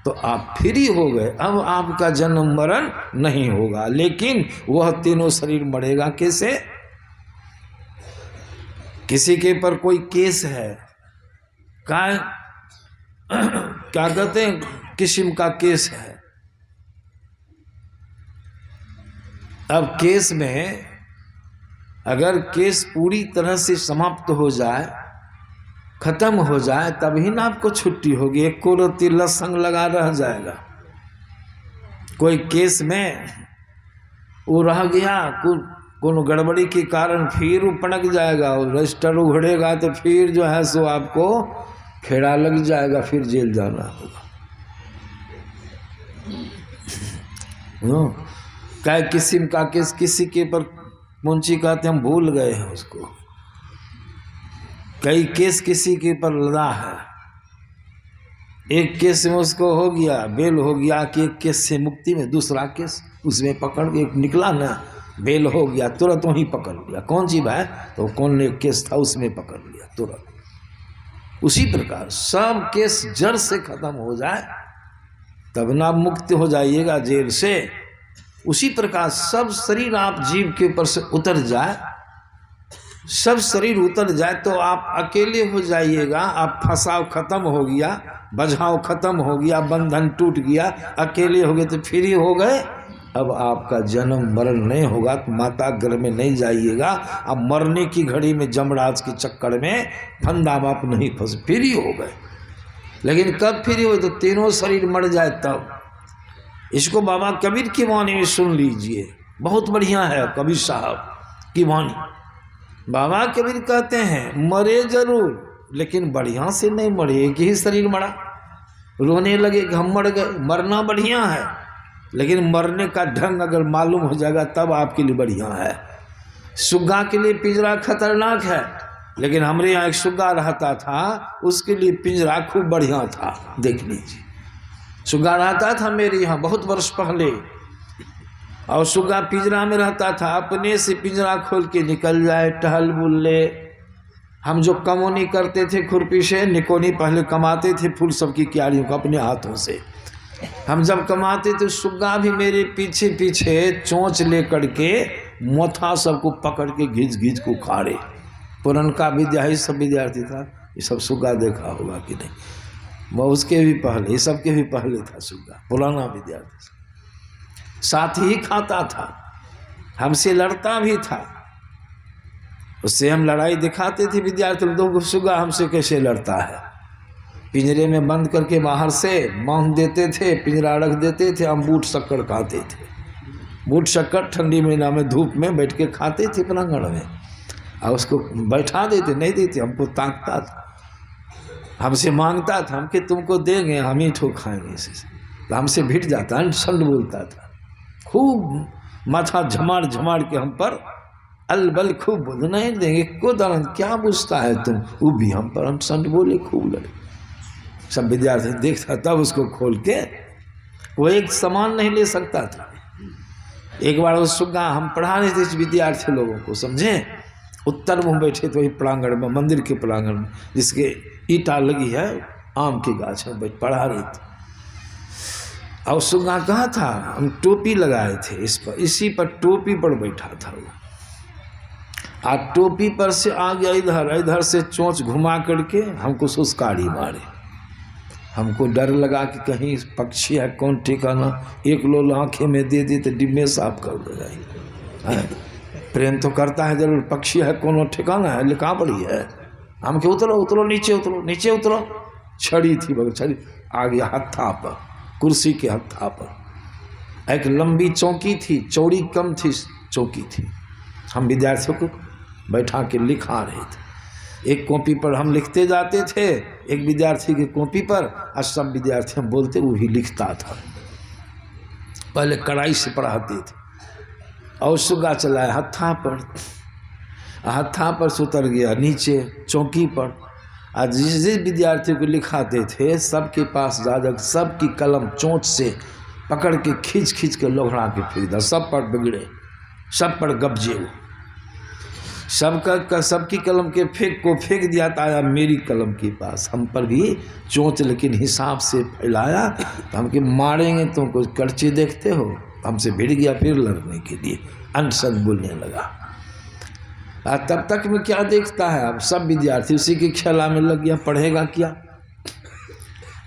तो आप फ्री हो गए। अब आपका जन्म मरण नहीं होगा। लेकिन वह तीनों शरीर मरेगा कैसे। किसी के पर कोई केस है, क्या कहते हैं, किस्म का केस है। अब केस में अगर केस पूरी तरह से समाप्त हो जाए, खत्म हो जाए, तभी ना आपको छुट्टी होगी। एक को रोती लसंग लगा रह जाएगा। कोई केस में वो रह गया, कोनो गड़बड़ी के कारण फिर वो पटक जाएगा, और रजिस्टर उघड़ेगा तो फिर जो है सो आपको खेड़ा लग जाएगा, फिर जेल जाना होगा। क्या किस्म का केस, किसी के पर मुंशी कहते हम भूल गए हैं उसको, कई केस किसी के पर लदा है। एक केस में उसको हो गया, बेल हो गया कि एक केस से मुक्ति में, दूसरा केस उसमें पकड़ के निकला ना, बेल हो गया, तुरंत वहीं पकड़ लिया, कौन सी भाई, तो कौन ने केस था उसमें पकड़ लिया तुरंत। उसी प्रकार सब केस जड़ से खत्म हो जाए तब ना मुक्त हो जाइएगा जेल से। उसी प्रकार सब शरीर आप जीव के ऊपर से उतर जाए, सब शरीर उतर जाए तो आप अकेले हो जाइएगा। आप फंसाव खत्म हो गया, बझाव खत्म हो गया, बंधन टूट गया, अकेले हो गए तो फ्री हो गए। अब आपका जन्म मरण नहीं होगा, तो माता गर्भ में नहीं जाइएगा। अब मरने की घड़ी में जमराज के चक्कर में फंदा में आप नहीं फंस, फ्री हो गए। लेकिन कब फ्री हो, तो तीनों शरीर मर जाए तब। इसको बाबा कबीर की वाणी में सुन लीजिए, बहुत बढ़िया है कबीर साहब की वाणी। बाबा कबीर कहते हैं मरे जरूर लेकिन बढ़िया से नहीं मरे, एक ही शरीर मरा। रोने लगे कि हम मर गए, मरना बढ़िया है लेकिन मरने का ढंग अगर मालूम हो जाएगा तब आपके लिए बढ़िया है। सुग्गा के लिए पिंजरा खतरनाक है, लेकिन हमारे यहाँ एक सुग्गा रहता था, उसके लिए पिंजरा खूब बढ़िया था। देख लीजिए, सुग्गा रहता था मेरे यहाँ बहुत वर्ष पहले, और सुग्गा पिंजरा में रहता था, अपने से पिंजरा खोल के निकल जाए, टहल बुल ले। हम जो कमौनी करते थे खुरपी से, निकोनी पहले कमाते थे फूल सबकी क्यारियों को अपने हाथों से। हम जब कमाते थे सुग्गा भी मेरे पीछे पीछे चोंच ले करके मोथा सबको पकड़ के घिंच घिंच को खाड़े। पुरनका विद्यार्थी सब विद्यार्थी था, ये सब सुग्गा देखा होगा कि नहीं, वो उसके भी पहले, ये सबके भी पहले था सुग्गा, पुराना विद्यार्थी। साथ ही खाता था, हमसे लड़ता भी था, उससे हम लड़ाई दिखाते थे विद्यार्थी लोग। सुग्गा हमसे कैसे लड़ता है, पिंजरे में बंद करके बाहर से बांध देते थे, पिंजरा रख देते थे, हम बूट शक्कर खाते थे। बूट शक्कर ठंडी महीना में धूप में बैठ के खाते थे प्रांगण में, और उसको बैठा देते, नहीं देते, हमको ताकता था, हमसे मांगता था, हम कि तुमको देंगे, हम ही ठोक खाएंगे इसे, तो हमसे भिड़ जाता, संड बोलता था, खूब माथा झमाड़ झमाड़ के हम पर अलबल खूब बोल, नहीं देंगे को दरन, क्या बुझता है तुम, वो भी हम पर, हम संड बोले, खूब लड़े। सब विद्यार्थी देखता, तब उसको खोल के, वो एक सामान नहीं ले सकता था। एक बार वो सुग्गा हम पढ़ा रहे थे विद्यार्थी लोगों को, समझे, उत्तर मुँह बैठे तो वही प्रांगण में, मंदिर के प्रांगण में, जिसके ईटा लगी है, आम के गाछ में बैठ पढ़ा रही थी। और सुग्गा कहा था, हम टोपी लगाए थे इस पर, इसी पर टोपी पर बैठा था वो, आज टोपी पर से आ गया इधर, इधर से चोंच घुमा करके हमको सुस्कारी मारे। हमको डर लगा कि कहीं पक्षी है, कौन ठिकाना, एक लोल आँखें में दे दी तो डिब्बे साफ कर दे जाए। प्रेम तो करता है जरूर, पक्षी है, कौन ठिकाना है, लिखा पड़ी है। हम के उतरो उतरो, नीचे उतरो, नीचे उतरो। छड़ी थी बगल, छड़ी आ गया हत्था पर, कुर्सी के हत्था पर। एक लंबी चौकी थी, चौड़ी कम थी चौकी थी, हम विद्यार्थियों को बैठा के लिखा रहे थे। एक कॉपी पर हम लिखते जाते थे, एक विद्यार्थी की कॉपी पर, और सब विद्यार्थी हम बोलते, वो भी लिखता था। पहले कड़ाई से पढ़ाते थे, और सुग्गा चलाया हत्था पर, हत्था पर से उतर गया नीचे चौकी पर। आज जिस विद्यार्थी को लिखाते थे, सबके पास जाकर सबकी कलम चोंच से पकड़ के खींच खींच के लोहड़ा के फेंक दिया, सब पर बिगड़े, सब पर गब्जे, सबका सबकी कलम के फेंक दिया। तो आया मेरी कलम के पास, हम पर भी चोंच लेकिन हिसाब से फैलाया, तो हम के मारेंगे तुमको, करचे देखते हो, हमसे भिड़ गया फिर लड़ने के लिए, अनशन बोलने लगा। तब तक में क्या देखता है, अब सब विद्यार्थी उसी के खेला में लग गया, पढ़ेगा क्या।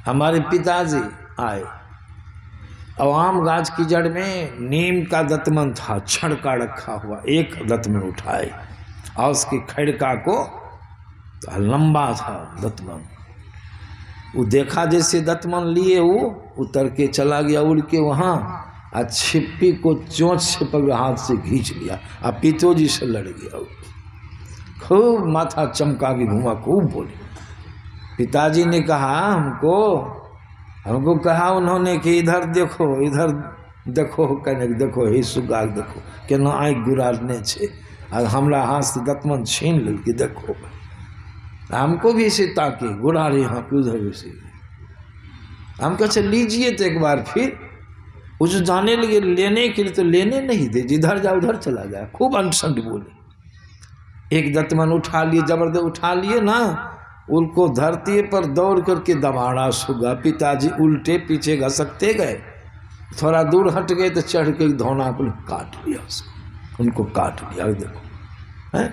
हमारे पिताजी आए, और आम गाछ की जड़ में नीम का दतमन था, छड़का रखा हुआ, एक दतमन उठाए, और उसके खड़का को तो लंबा था दतमन, वो देखा जैसे दतमन लिए, वो उतर के चला गया उड़ के वहाँ, और छिप्पी को चोंच से पकड़ हाथ से खींच लिया, और पितोजी से लड़ गया। खूब माथा चमका के घुमा, खूब बोले। पिताजी ने कहा हमको कहा उन्होंने कि इधर देखो, इधर देखो, कहने देखो हे सुग्गा देखो केना आँखि गुरारने छे, और हमरा हाथ से दतमन छीन लेल कि देखो। हमको भी इसे ताके गुरारे यहाँ पे उधर से, हम कहे लीजिए तो एक बार फिर वो जो जाने लगे लेने के लिए, तो लेने नहीं दे, जिधर जा उधर चला गया। खूब अनशंड बोले। एक दत्तमन उठा लिए, जबरदस्त उठा लिए ना, उनको धरती पर दौड़ करके दबाड़ा सुगा। पिताजी उल्टे पीछे घसकते गए, थोड़ा दूर हट गए तो चढ़ के धौना पर काट लिया उसको, उनको काट लिया। देखो है,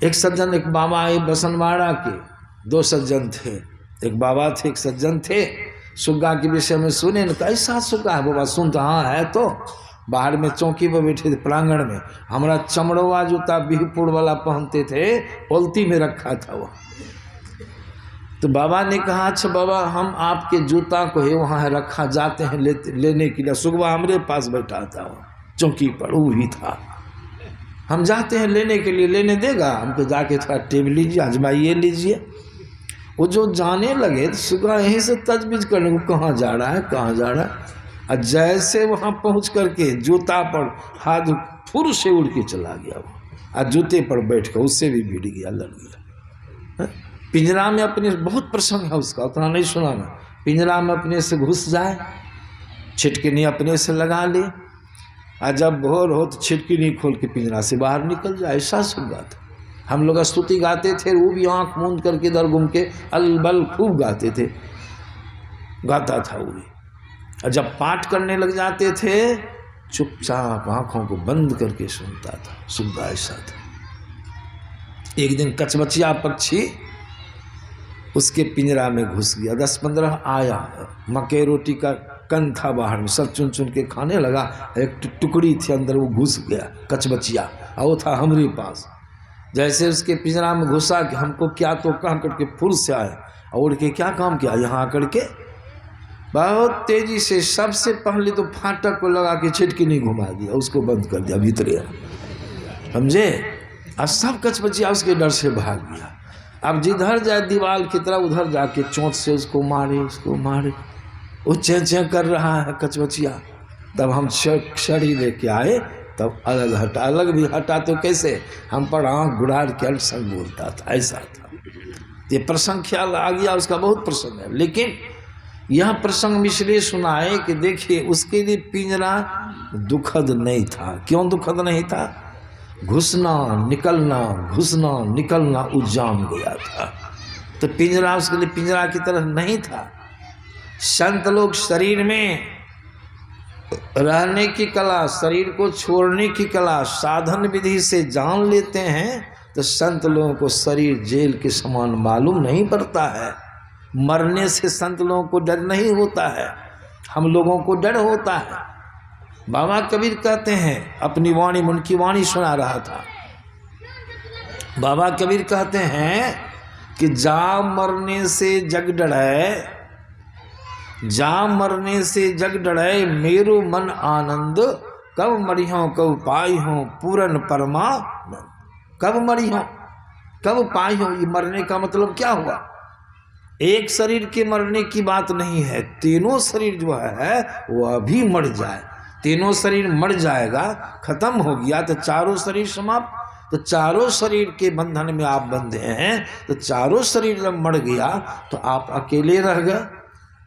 एक सज्जन, एक बाबा आए बसनवाड़ा के, दो सज्जन थे, एक बाबा थे एक सज्जन थे। सुग्गा के विषय में सुने न, कैसा सुग्गा है बाबा? सुन तो हाँ है। तो बाहर में चौकी पर बैठे थे प्रांगण में, हमारा चमड़वा जूता बिहपुर वाला पहनते थे, ओल्ती में रखा था वो। तो बाबा ने कहा अच्छा बाबा, हम आपके जूता को है वहाँ रखा, जाते हैं लेने के लिए। सुगवा हमारे पास बैठा था चौकी पर, वो भी था। हम जाते हैं लेने के लिए, लेने देगा हमको? जाके थोड़ा टेब लीजिए, आजमाइए लीजिए। वो जो जाने लगे तो सुगवा यहीं से तजवीज़ करने को, कहाँ जा रहा है, कहाँ जा रहा है। और जैसे वहाँ पहुँच करके जूता पर हाथ फुर से उड़ के चला गया वो, और जूते पर बैठ कर उससे भी भिड़ गया, लड़ गया। पिंजरा में अपने, बहुत प्रसंग है उसका, उतना नहीं सुनाना। पिंजरा में अपने से घुस जाए, छिटकिनी अपने से लगा ले, और जब भोर हो तो छिटकिनी खोल के पिंजरा से बाहर निकल जाए। ऐसा सुन था। हम लोग स्तुति गाते थे, वो भी आँख मूंद करके इधर घूम के अलबल खूब गाते थे, गाता था वो भी। और जब पाठ करने लग जाते थे, चुपचाप आँखों को बंद करके सुनता था। सुनता ऐसा था। एक दिन कचबचिया पक्षी उसके पिंजरा में घुस गया। 10-15 आया, मक्के रोटी का कन था बाहर में, सब चुन चुन के खाने लगा। एक टुकड़ी थी अंदर, वो घुस गया कचबचिया, और वो था हमारे पास। जैसे उसके पिंजरा में घुसा कि हमको क्या तो कह करके फुल से आए, और उड़ के क्या काम किया, यहाँ आकर के बहुत तेजी से सबसे पहले तो फाटक को लगा के छिटकी नहीं घुमा दिया, उसको बंद कर दिया भीतरे, समझे। अब सब कचबचिया उसके डर से भाग गया। अब जिधर जाए दीवार की तरह, उधर जाके चोंच से उसको मारे, उसको मारे। वो चें कर रहा है कचबचिया। तब हम छड़ी लेके आए, तब अलग हटा, अलग भी हटा तो कैसे, हम पर आँख गुड़ार के अलग बोलता था, ऐसा था। ये प्रसंग ख्याल आ गया उसका, बहुत प्रसंग है। लेकिन यह प्रसंग इसलिए सुनाए कि देखिए उसके लिए पिंजरा दुखद नहीं था। क्यों दुखद नहीं था? घुसना निकलना, घुसना निकलना उजाम गया था। तो पिंजरा उसके लिए पिंजरा की तरह नहीं था। संत लोग शरीर में रहने की कला, शरीर को छोड़ने की कला साधन विधि से जान लेते हैं। तो संत लोगों को शरीर जेल के समान मालूम नहीं पड़ता है। मरने से संत लोगों को डर नहीं होता है, हम लोगों को डर होता है। बाबा कबीर कहते हैं, अपनी वाणी, उनकी वाणी सुना रहा था। बाबा कबीर कहते हैं कि जा मरने से जग डरे, जा मरने से जग डरे, मेरो मन आनंद, कब मरी हो कब पाई हो पूरन परमानंद। कब मरी हो कब पाई हो, ये मरने का मतलब क्या हुआ? एक शरीर के मरने की बात नहीं है, तीनों शरीर जो है वह भी मर जाए। तीनों शरीर मर जाएगा, खत्म हो गया तो चारों शरीर समाप्त। तो चारों शरीर के बंधन में आप बंधे हैं, तो चारों शरीर जब मर गया तो आप अकेले रह गए,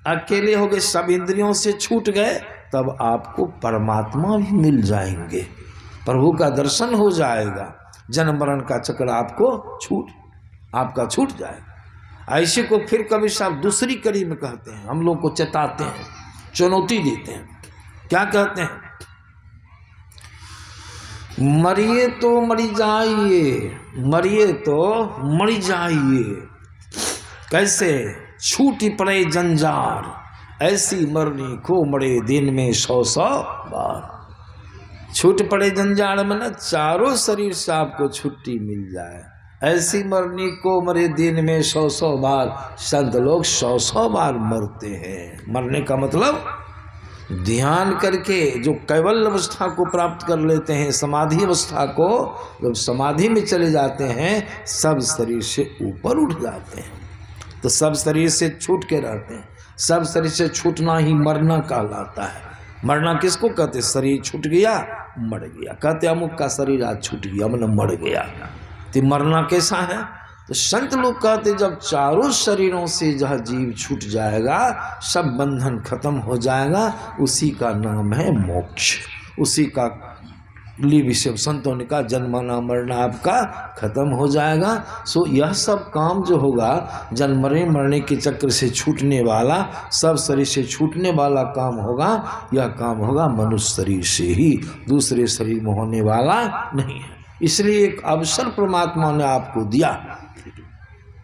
अकेले हो गए, सब इंद्रियों से छूट गए। तब आपको परमात्मा भी मिल जाएंगे, प्रभु का दर्शन हो जाएगा, जन्म मरण का चक्र आपका छूट जाएगा। ऐसे को फिर कबीर साहब दूसरी कड़ी में कहते हैं, हम लोग को चेताते हैं, चुनौती देते हैं। क्या कहते हैं? मरिए तो मरी जाइए, मरिए तो मरी जाइए। कैसे? छूटी पड़े जंजार, ऐसी मरनी को मरे दिन में 100 बार। छूट पड़े जंजाल में चारों शरीर से आपको छुट्टी मिल जाए, ऐसी मरनी को मरे दिन में 100 बार। संत लोग 100 बार मरते हैं। मरने का मतलब ध्यान करके जो कैवल्य अवस्था को प्राप्त कर लेते हैं, समाधि अवस्था को, जब समाधि में चले जाते हैं सब शरीर से ऊपर उठ जाते हैं। तो सब शरीर से छूट के रहते हैं। सब शरीर से छूटना ही मरना कहलाता है। मरना किसको कहते? शरीर छूट गया, मर गया। कहते अमुक का शरीर आज छूट गया, मतलब मर गया। तो मरना कैसा है? तो संत लोग कहते जब चारों शरीरों से जहाँ जीव छूट जाएगा, सब बंधन खत्म हो जाएगा, उसी का नाम है मोक्ष। उसी का लिए विषय संतों ने कहा जन्मना मरना आपका खत्म हो जाएगा। सो यह सब काम जो होगा जन्मने मरने के चक्र से छूटने वाला, सब शरीर से छूटने वाला काम होगा, यह काम होगा मनुष्य शरीर से ही, दूसरे शरीर में होने वाला नहीं है। इसलिए एक अवसर परमात्मा ने आपको दिया।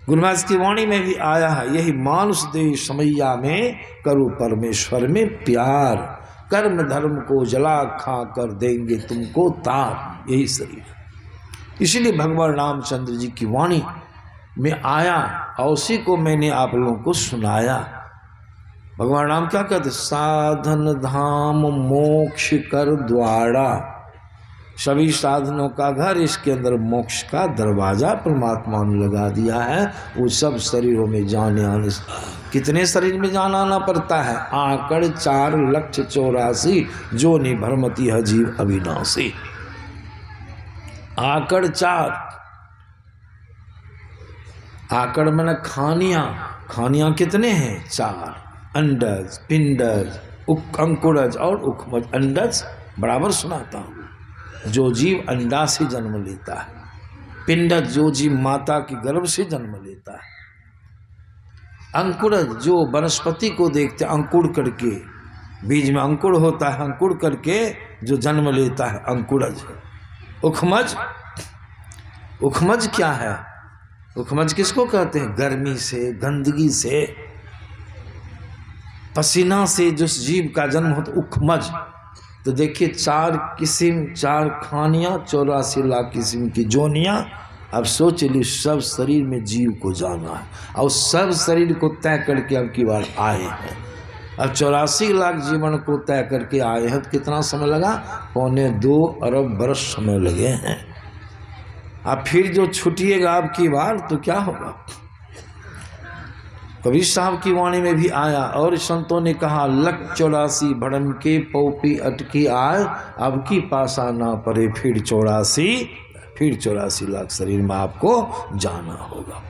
गुरु महाराज की वाणी में भी आया है, यही मानुष दे समैया में करो परमेश्वर में प्यार, कर्म धर्म को जला खा कर देंगे तुमको तार, यही शरीर। इसलिए भगवान रामचंद्र जी की वाणी में आया और उसी को मैंने आप लोगों को सुनाया। भगवान राम क्या कहते, साधन धाम मोक्ष कर द्वारा, सभी साधनों का घर, इसके अंदर मोक्ष का दरवाजा परमात्मा ने लगा दिया है। वो सब शरीरों में जाने आने, कितने शरीर में जाना आना पड़ता है, आकड़ 4,84,000 जो निभरमती है जीव अविनाशी। आकड़ 4, आकड़ मैंने खानियां, खानियां कितने हैं 4, अंडज पिंडज अंकुरज और उखमज। अंडज बराबर सुनाता हूं, जो जीव अंडा से जन्म लेता है, पिंडज जो जीव माता की गर्भ से जन्म लेता है, अंकुरज जो वनस्पति को देखते अंकुर करके, बीज में अंकुर होता है, अंकुर करके जो जन्म लेता है अंकुरज। उखमज, उखमज क्या है, उखमज किसको कहते हैं, गर्मी से, गंदगी से, पसीना से जो जीव का जन्म होता उखमज। तो देखिए 4 किस्म, 4 खानियाँ, 84 लाख किस्म की जोनियाँ। अब सोच ली सब शरीर में जीव को जाना है और सब शरीर को तय करके अब की बार आए हैं। अब 84 लाख जीवन को तय करके आए हैं, तो कितना समय लगा, 2.25 अरब बरस समय लगे हैं। अब फिर जो छूटिएगा अब की बार तो क्या होगा। कबीर साहब की वाणी में भी आया और संतों ने कहा, लख 84 भड़म के पौपी अटकी आए, अब की पासा ना पड़े फिर 84 लाख शरीर में आपको जाना होगा।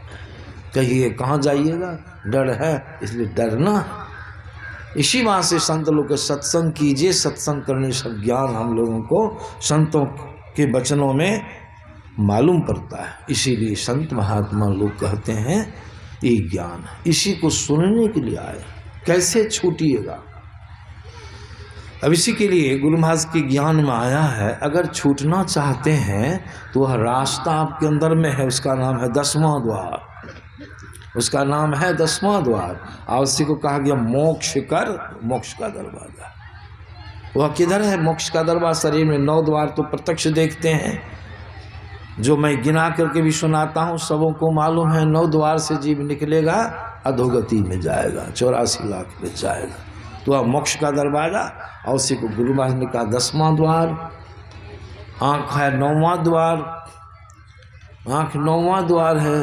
कहिए कहाँ जाइएगा, डर है, इसलिए डरना। इसी बात से संत लोग के सत्संग कीजिए, सत्संग करने से ज्ञान हम लोगों को संतों के वचनों में मालूम पड़ता है। इसीलिए संत महात्मा लोग कहते हैं ये ज्ञान, इसी को सुनने के लिए आए, कैसे छूटिएगा। अब इसी के लिए गुरु महाराज के ज्ञान में आया है, अगर छूटना चाहते हैं तो वह रास्ता आपके अंदर में है, उसका नाम है 10वां द्वार, उसका नाम है 10वां द्वार। और उसी को कहा गया मोक्ष कर, मोक्ष का दरवाजा। वह किधर है मोक्ष का दरवाजा, शरीर में 9 द्वार तो प्रत्यक्ष देखते हैं, जो मैं गिना करके भी सुनाता हूँ, सबों को मालूम है। 9 द्वार से जीव निकलेगा, अधोगति में जाएगा, 84 लाख में जाएगा, तो वह मोक्ष का दरवाजा। और उसी को गुरु महाराज ने कहा 10वां द्वार। आँख है 9वां द्वार, आँख 9वां द्वार है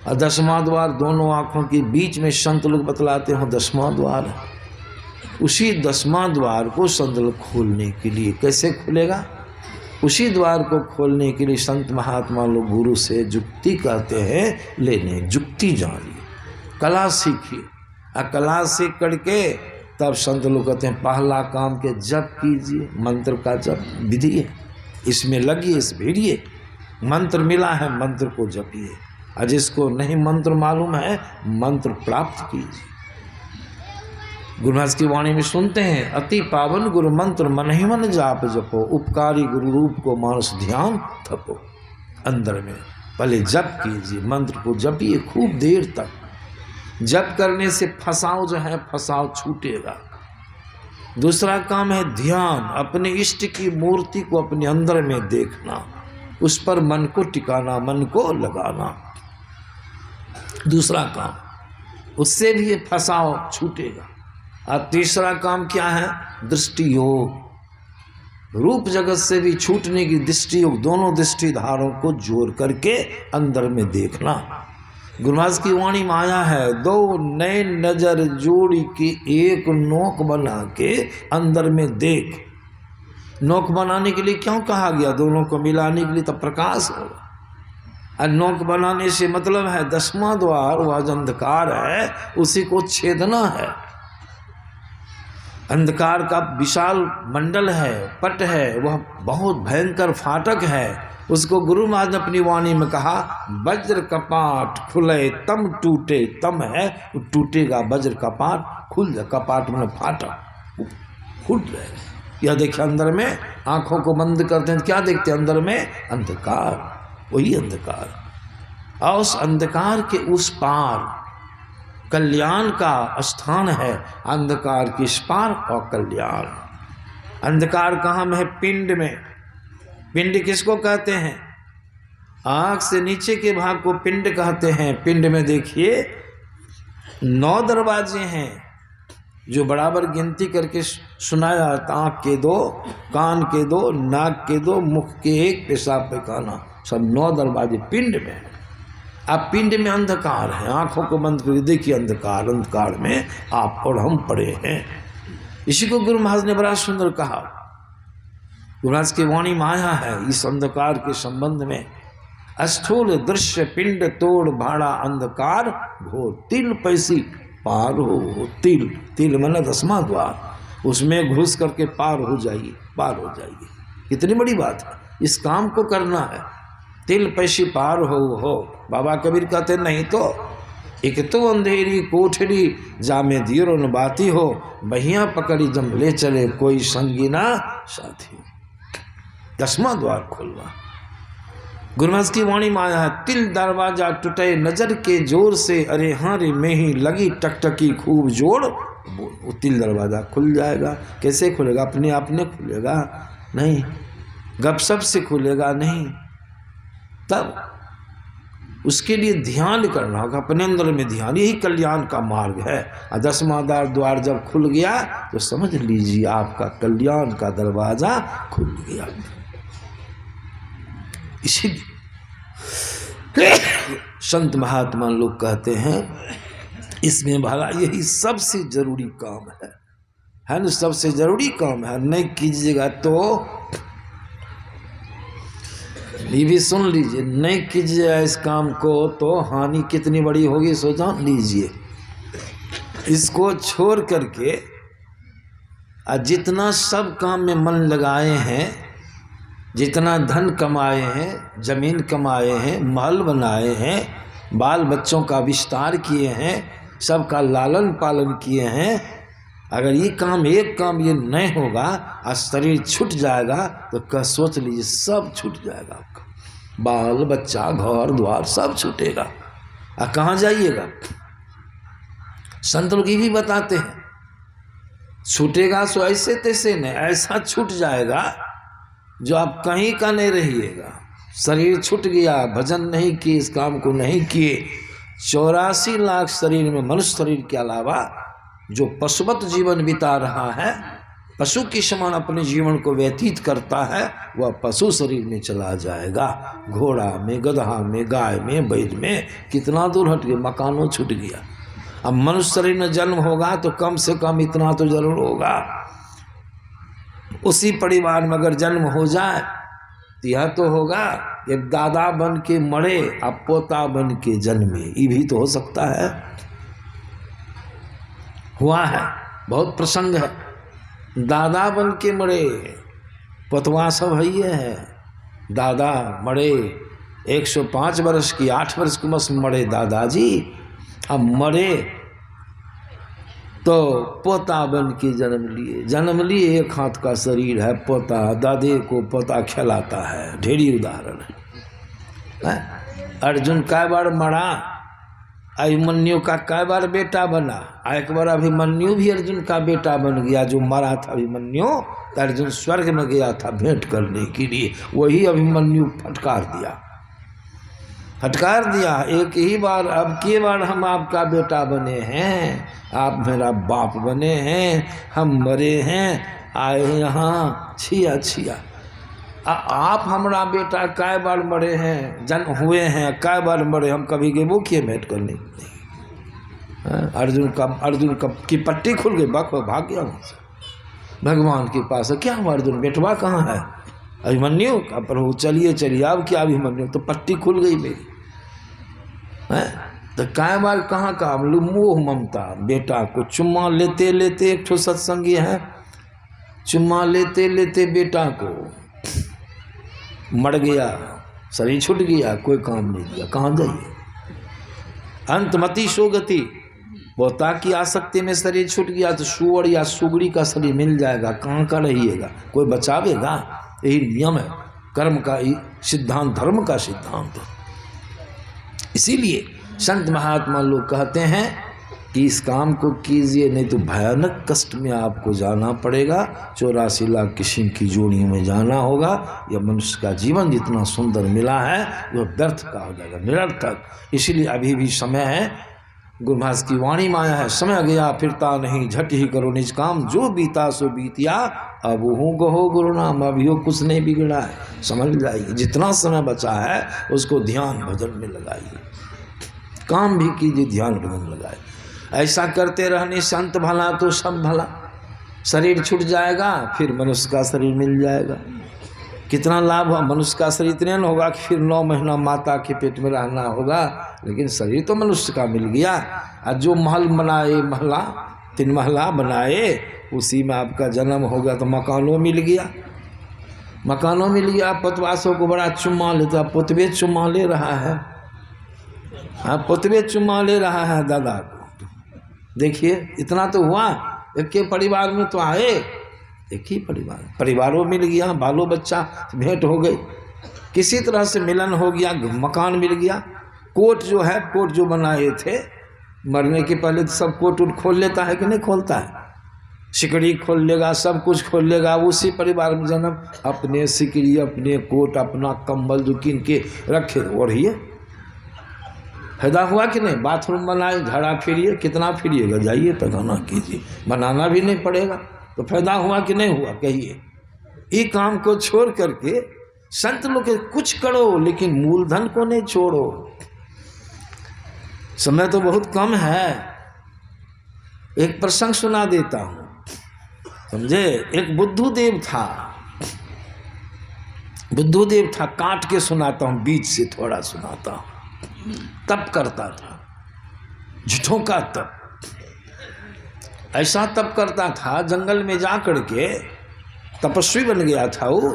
और 10वां द्वार दोनों आँखों के बीच में संत लोग बतलाते हैं 10वां द्वार है। उसी 10वां द्वार को संत लोग खोलने के लिए, कैसे खुलेगा, उसी द्वार को खोलने के लिए संत महात्मा लोग गुरु से जुक्ति कहते हैं लेने, जुक्ति जानिए, कला सीखिए। कला सीख करके तब संत लोग कहते हैं पहला काम के जप कीजिए, मंत्र का जप विधि है, इसमें लगिए, इस भिड़िए, मंत्र मिला है मंत्र को जपिए, और जिसको नहीं मंत्र मालूम है मंत्र प्राप्त कीजिए। गुरु महाराज की वाणी में सुनते हैं, अति पावन गुरु मंत्र मन ही मन जाप जपो, उपकारी गुरु रूप को मानस ध्यान थपो। अंदर में पहले जप कीजिए, मंत्र को जपिए खूब देर तक। जप करने से फसाव जो है फसाव छूटेगा। दूसरा काम है ध्यान, अपने इष्ट की मूर्ति को अपने अंदर में देखना, उस पर मन को टिकाना, मन को लगाना। दूसरा काम, उससे भी ये फसाव छूटेगा। और तीसरा काम क्या है, दृष्टि योग, रूप जगत से भी छूटने की दृष्टि योग, दोनों दृष्टि धारों को जोड़ करके अंदर में देखना। गुरु महाराज की वाणी में आया है, 2 नए नजर जोड़ी की एक नोक बना के अंदर में देख। नोक बनाने के लिए क्यों कहा गया, दोनों को मिलाने के लिए, तब प्रकाश होगा। नोक बनाने से मतलब है 10वां द्वार, वह जो अंधकार है उसी को छेदना है। अंधकार का विशाल मंडल है, पट है, वह बहुत भयंकर फाटक है। उसको गुरु महाराज ने अपनी वाणी में कहा, वज्र कपाट खुले तम टूटे, तम है टूटेगा, वज्र कपाट खुल जाए, कपाट में फाटक खुल जाएगा। यह देखिए अंदर में, आंखों को बंद करते हैं क्या देखते हैं अंदर में? अंधकार, वही अंधकार। और उस अंधकार के उस पार कल्याण का स्थान है। अंधकार के इस पार और कल्याण। अंधकार कहाँ में है? पिंड में। पिंड किसको कहते हैं? आँख से नीचे के भाग को पिंड कहते हैं। पिंड में देखिए 9 दरवाजे हैं जो बराबर गिनती करके सुनाया। आँख के 2, कान के 2, नाक के 2, मुख के 1, पेशाब पैखाना, सब 9 दरवाजे पिंड में है। अब पिंड में अंधकार है, आंखों को बंद करके देखिए अंधकार। अंधकार में आप और हम पड़े हैं। इसी को गुरु महाराज ने बड़ा सुंदर कहा। गुरु महाराज की वाणी माया है इस अंधकार के संबंध में। स्थूल दृश्य पिंड तोड़ भाड़ा अंधकार घोर, तिल पैसी पार हो। तिल, तिल माना 10वां द्वार, उसमें घुस करके पार हो जाइए, पार हो जाइए। कितनी बड़ी बात है, इस काम को करना है। तिल पैसी पार हो। बाबा कबीर कहते नहीं तो एक तो अंधेरी कोठरी जामे दियो न बाती हो, बहिया पकड़ी जम ले चले कोई संगी ना साथी। 10वां द्वार खोलवा। गुरु महाराज की वाणी में आया है, तिल दरवाजा टूटे नजर के जोर से, अरे हाँ रे में ही लगी टकटकी खूब जोड़। वो तिल दरवाजा खुल जाएगा। कैसे खुलेगा? अपने आप ने खुलेगा नहीं, गपशप से खुलेगा नहीं। तब उसके लिए ध्यान करना होगा, अपने अंदर में ध्यान। यही कल्याण का मार्ग है। 10वां द्वार जब खुल गया तो समझ लीजिए आपका कल्याण का दरवाजा खुल गया। इसीलिए संत महात्मा लोग कहते हैं इसमें भला यही सबसे जरूरी काम है ना? सबसे जरूरी काम है। नहीं कीजिएगा तो ये भी सुन लीजिए, नहीं कीजिए इस काम को तो हानि कितनी बड़ी होगी सो जान लीजिए। इसको छोड़ करके जितना सब काम में मन लगाए हैं, जितना धन कमाए हैं, जमीन कमाए हैं, महल बनाए हैं, बाल बच्चों का विस्तार किए हैं, सबका लालन पालन किए हैं, अगर ये काम, एक काम ये नहीं होगा और शरीर छूट जाएगा तो क्या सोच लीजिए सब छूट जाएगा आपका। बाल बच्चा, घर द्वार सब छूटेगा। और कहाँ जाइएगा? संत लोग ये भी बताते हैं छूटेगा सो ऐसे तैसे नहीं, ऐसा छूट जाएगा जो आप कहीं का नहीं रहिएगा। शरीर छूट गया, भजन नहीं किए, इस काम को नहीं किए। 84 लाख शरीर में मनुष्य शरीर के अलावा जो पशुवत जीवन बिता रहा है, पशु के समान अपने जीवन को व्यतीत करता है, वह पशु शरीर में चला जाएगा। घोड़ा में, गधा में, गाय में, बैल में, कितना दूर हट गया, मकानों छूट गया। अब मनुष्य शरीर में जन्म होगा तो कम से कम इतना तो जरूर होगा। उसी परिवार में अगर जन्म हो जाए तो यह तो होगा एक दादा बन के मरे, अब पोता बन के जन्मे। ये भी तो हो सकता है, हुआ है, बहुत प्रसंग है। दादा बन के मरे, पतवा सब है। दादा मरे 105 वर्ष की, 8 वर्ष की उम्र में मरे दादाजी। अब मरे तो पोता बन के जन्म लिए। एक हाथ का शरीर है, पोता दादे को पोता खिलाता है। ढेरी उदाहरण है। अर्जुन कई बार मरा, अभिमन्यु का कई बार बेटा बना। एक बार अभिमन्यु भी अर्जुन का बेटा बन गया। जो मरा था अभिमन्यु, अर्जुन स्वर्ग में गया था भेंट करने के लिए, वही अभिमन्यु फटकार दिया। एक ही बार, अब की बार हम आपका बेटा बने हैं, आप मेरा बाप बने हैं, हम मरे हैं, आए यहाँ छिया। आप हमारा बेटा कै बार मरे हैं, जन्म हुए हैं, कै बार मरे, हम कभी गए वो किए भेंट करने नहीं। अर्जुन की पट्टी खुल गई, भाग गया वहाँ से भगवान के पास। क्या हुआ अर्जुन, बेटवा कहाँ है? अभिमन्यु का प्रभु चलिए चलिए, अब क्या अभिमन्यु, तो पट्टी खुल गई मेरी है। तो काय बार कहाँ का मोह ममता, बेटा को चुम्मा लेते लेते, एक ठो सत्संगी है, चुम्मा लेते लेते बेटा को मर गया, शरीर छूट गया, कोई काम नहीं किया, कहाँ जाइए। अंतमति सोगति, बोता की आसक्ति में शरीर छूट गया तो सुअर या सुगड़ी का शरीर मिल जाएगा, कहाँ का रहिएगा, कोई बचावेगा। यही नियम है कर्म का, सिद्धांत धर्म का सिद्धांत है। इसीलिए संत महात्मा लोग कहते हैं कि इस काम को कीजिए, नहीं तो भयानक कष्ट में आपको जाना पड़ेगा, 84 लाख किस्म की जोड़ियों में जाना होगा। यह मनुष्य का जीवन जितना सुंदर मिला है वह व्यर्थ का हो जाएगा, निरर्थक। इसीलिए अभी भी समय है, गुरु महाराज की वाणी माया है, समय गया फिरता नहीं, झट ही करो निज काम, जो बीता सो बीतिया, अब हूँ गहो गुरु नाम, अभी हो कुछ नहीं बिगड़ा है, समझ जाइए। जितना समय बचा है उसको ध्यान भजन में लगाइए, काम भी कीजिए, ध्यान भजन लगाए। ऐसा करते रहने से अंत भला तो सब भला। शरीर छूट जाएगा, फिर मनुष्य का शरीर मिल जाएगा। कितना लाभ हुआ, मनुष्य का शरीर इतने न होगा कि फिर 9 महीना माता के पेट में रहना होगा, लेकिन शरीर तो मनुष्य का मिल गया। और जो महल बनाए, महला 3 महला बनाए, उसी में आपका जन्म हो गया, तो मकानों मिल गया, मकानों मिल गया। पतवासों को बड़ा चुम्मा लेता, पुतबे चुम्मा ले रहा है, हाँ पुतबे चुम्मा ले रहा है दादा को। देखिए इतना तो हुआ, एक के परिवार में तो आए, एक ही परिवारों मिल गया, बालो बच्चा भेंट हो गई, किसी तरह से मिलन हो गया, मकान मिल गया। कोट जो है, कोट जो बनाए थे मरने के पहले तो सब कोट उट खोल लेता है कि नहीं खोलता है, सिकड़ी खोल लेगा, सब कुछ खोल लेगा। उसी परिवार में जन्म, अपने सिकड़ी, अपने कोट, अपना कंबल जो किन के रखे, ओढ़िए। फायदा हुआ कि नहीं, बाथरूम बनाए, झाड़ा फिरिए, कितना फिरिएगा, जाइए पैखाना कीजिए, बनाना भी नहीं पड़ेगा, तो फायदा हुआ कि नहीं हुआ, कहिए। ये काम को छोड़ करके संत लोग के कुछ करो, लेकिन मूलधन को नहीं छोड़ो। समय तो बहुत कम है, एक प्रसंग सुना देता हूं, समझे। एक बुद्धदेव था, काट के सुनाता हूं, बीच से थोड़ा सुनाता हूं। तप करता था, झूठों का तप, ऐसा तप करता था, जंगल में जा करके तपस्वी बन गया था वो।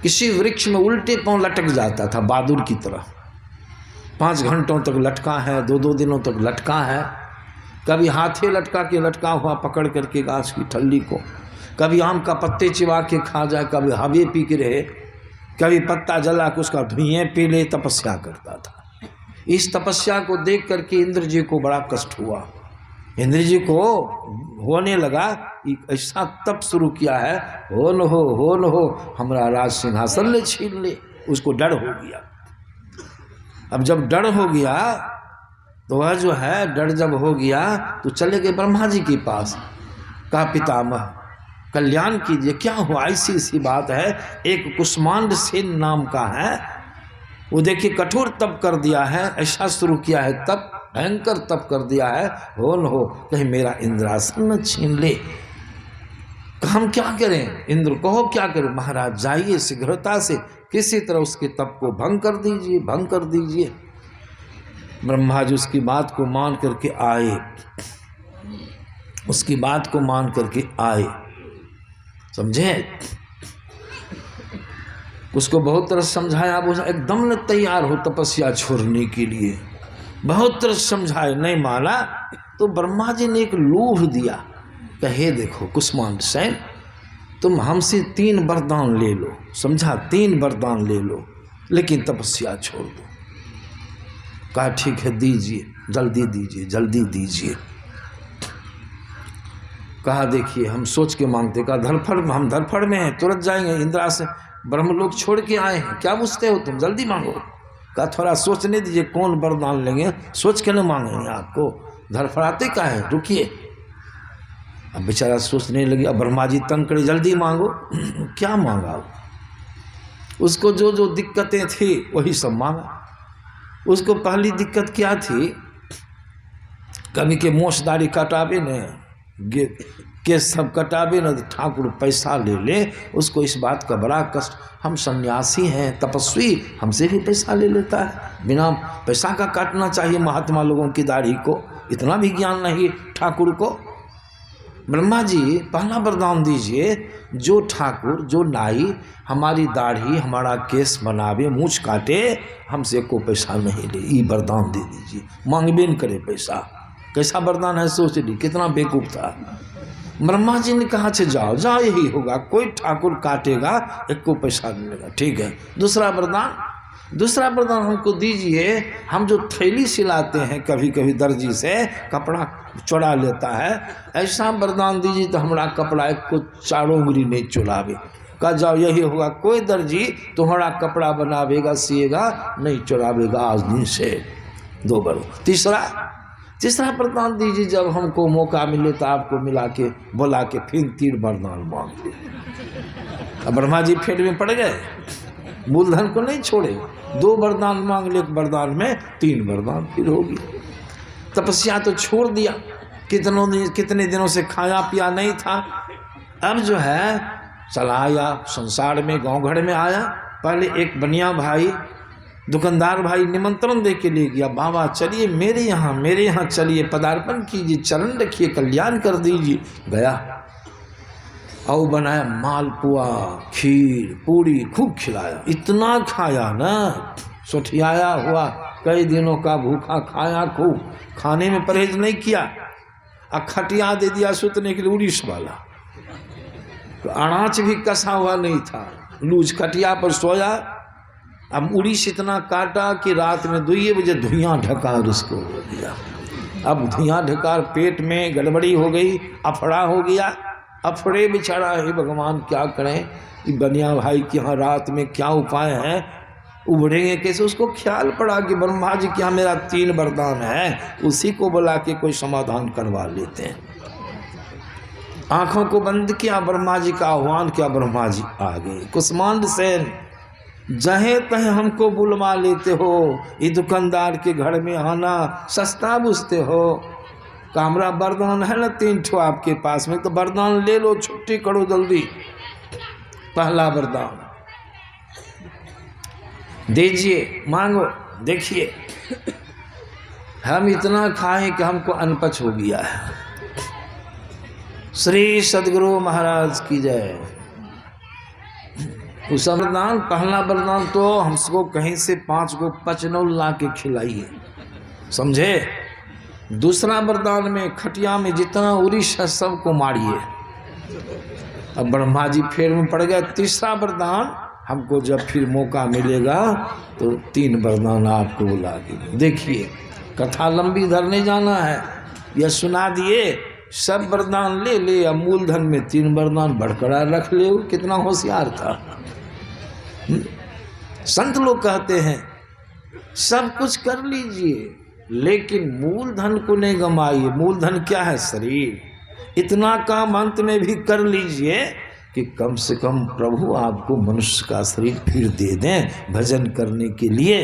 किसी वृक्ष में उल्टे पांव लटक जाता था, बहादुर की तरह। 5 घंटों तक लटका है, 2-2 दिनों तक लटका है। कभी हाथे लटका हुआ पकड़ करके गाछ की ठल्ली को, कभी आम का पत्ते चिबा के खा जाए, कभी हवे पी के रहे, कभी पत्ता जला के उसका धुएं पी ले, तपस्या करता था। इस तपस्या को देख करके इंद्र जी को बड़ा कष्ट हुआ। इंद्र जी को होने लगा, ऐसा तप शुरू किया है, हो न हो हमारा राज सिंहासन ले छीन ले। उसको डर हो गया। अब जब डर हो गया तो वह जो है, डर जब हो गया तो चले गए ब्रह्मा जी के पास। कहा पितामह कल्याण कीजिए, क्या हुआ, ऐसी बात है। एक कुष्मांड सेन नाम का है, वो देखिए कठोर तप कर दिया है, ऐसा शुरू किया है तप, भयंकर तप कर दिया है, हो न हो कहीं मेरा इंद्रासन न छीन ले। हम क्या करें, इंद्र कहो क्या करें। महाराज जाइए शीघ्रता से, किसी तरह उसके तप को भंग कर दीजिए। ब्रह्मा जी उसकी बात को मान करके आए, समझे। उसको बहुत तरह समझाया, वो एकदम न तैयार हो तपस्या छोड़ने के लिए। बहुत तरह समझाए, नहीं माना। तो ब्रह्मा जी ने एक लोभ दिया, कहे देखो कुष्मांड सेन, तुम हमसे 3 वरदान ले लो, समझा, 3 वरदान ले लो, लेकिन तपस्या छोड़ दो। कहा ठीक है, दीजिए, जल्दी दीजिए। कहा देखिए हम सोच के मांगते, कहा हम धरफड़ में हैं, तुरंत जाएंगे, इंद्रा से ब्रह्म लोग छोड़ के आए हैं, क्या पूछते हो तुम, जल्दी मांगो। कहा थोड़ा सोचने दीजिए, कौन वरदान लेंगे, सोच के न मांगेंगे आपको, धरफड़ाते का है, रुकिए। अब बेचारा सोचने लगे। अब ब्रह्मा जी तंग करे, जल्दी मांगो। क्या मांगा, उसको जो दिक्कतें थी वही सब मांगा। उसको पहली दिक्कत क्या थी, कभी के मोशदारी कटावे ने केस सब कटावे न तो ठाकुर पैसा ले ले, उसको इस बात का बड़ा कष्ट। हम सन्यासी हैं, तपस्वी, हमसे भी पैसा ले लेता है। बिना पैसा का काटना चाहिए महात्मा लोगों की दाढ़ी को, इतना भी ज्ञान नहीं ठाकुर को। ब्रह्मा जी पहला वरदान दीजिए, जो ठाकुर जो नाई हमारी दाढ़ी हमारा केस बनावे, मूछ काटे, हमसे को पैसा नहीं ले, ये वरदान दे दीजिए, मांगबे न करे पैसा। कैसा वरदान है सोच ली, कितना बेवकूफ था। ब्रह्मा जी ने कहा अच्छा जाओ जाओ, यही होगा, कोई ठाकुर काटेगा एक को पैसा नहीं मिलेगा, ठीक है। दूसरा वरदान हमको दीजिए, हम जो थैली सिलाते हैं कभी कभी दर्जी से, कपड़ा चुरा लेता है, ऐसा वरदान दीजिए तो हमारा कपड़ा एक को 4 उंगली नहीं चुरावे। कहा जाओ यही होगा, कोई दर्जी तुम्हारा कपड़ा बनावेगा, सिएगा, नहीं चुरावेगा आज दिन से। 2 बार। तीसरा वरदान दीजिए, जब हमको मौका मिले तो आपको मिला के बोला के फिर 3 वरदान मांग ले। अब ब्रह्मा जी फेट में पड़ गए, मूलधन को नहीं छोड़े, 2 वरदान मांग ले, एक वरदान में 3 वरदान फिर होगी। तपस्या तो छोड़ दिया, कितने दिनों से खाया पिया नहीं था। अब जो है चला आया संसार में, गांव घर में आया। पहले एक बनिया भाई, दुकानदार भाई निमंत्रण दे के ले गया, बाबा चलिए मेरे यहाँ चलिए, पदार्पण कीजिए, चरण रखिए, कल्याण कर दीजिए। गया और बनाया मालपुआ, खीर, पूरी, खूब खिलाया, इतना खाया ना, सोठियाया हुआ, कई दिनों का भूखा खाया, खूब खाने में परहेज नहीं किया। खटिया दे दिया सुतने के लिए उड़ीस वाला, तो अनाज भी कसा हुआ नहीं था, लूज खटिया पर सोया। अब उड़ीस इतना काटा कि रात में 2 बजे धुइयां ढकार उसको हो गया। अब धुइयां ढकार पेट में गड़बड़ी हो गई, अफड़ा हो गया। अफड़े बेचारा है भगवान क्या करें, कि बनिया भाई के यहाँ रात में क्या उपाय है, उभरेंगे कैसे। उसको ख्याल पड़ा कि ब्रह्मा जी के यहाँ मेरा 3 वरदान है, उसी को बुला के कोई समाधान करवा लेते हैं। आंखों को बंद किया, ब्रह्मा जी का आह्वान किया, ब्रह्मा जी आ गए। कुष्मांड सेन, जहे तहे हमको बुलवा लेते हो, ये दुकानदार के घर में आना सस्ता बुझते हो। कामरा वरदान है ना 3 ठो आपके पास में, तो वरदान ले लो, छुट्टी करो जल्दी। पहला वरदान दीजिए, मांगो। देखिए हम इतना खाएं कि हमको अनपच हो गया है। श्री सद्गुरु महाराज की जय। उस वरदान, पहला वरदान तो हमको कहीं से 5 को पचनौल ला के खिलाइए, समझे। दूसरा वरदान में खटिया में जितना उड़ीस है सबको मारिए। अब ब्रह्मा जी फेर में पड़ गए। तीसरा वरदान, हमको जब फिर मौका मिलेगा तो 3 वरदान आपको बुला के। देखिए कथा लंबी इधर नहीं जाना है, यह सुना दिए, सब वरदान ले ले, अब मूलधन में 3 वरदान बरकरार रख ले। कितना होशियार था। संत लोग कहते हैं सब कुछ कर लीजिए लेकिन मूलधन को नहीं गमाइए। मूलधन क्या है? शरीर। इतना काम अंत में भी कर लीजिए कि कम से कम प्रभु आपको मनुष्य का शरीर फिर दे दें भजन करने के लिए।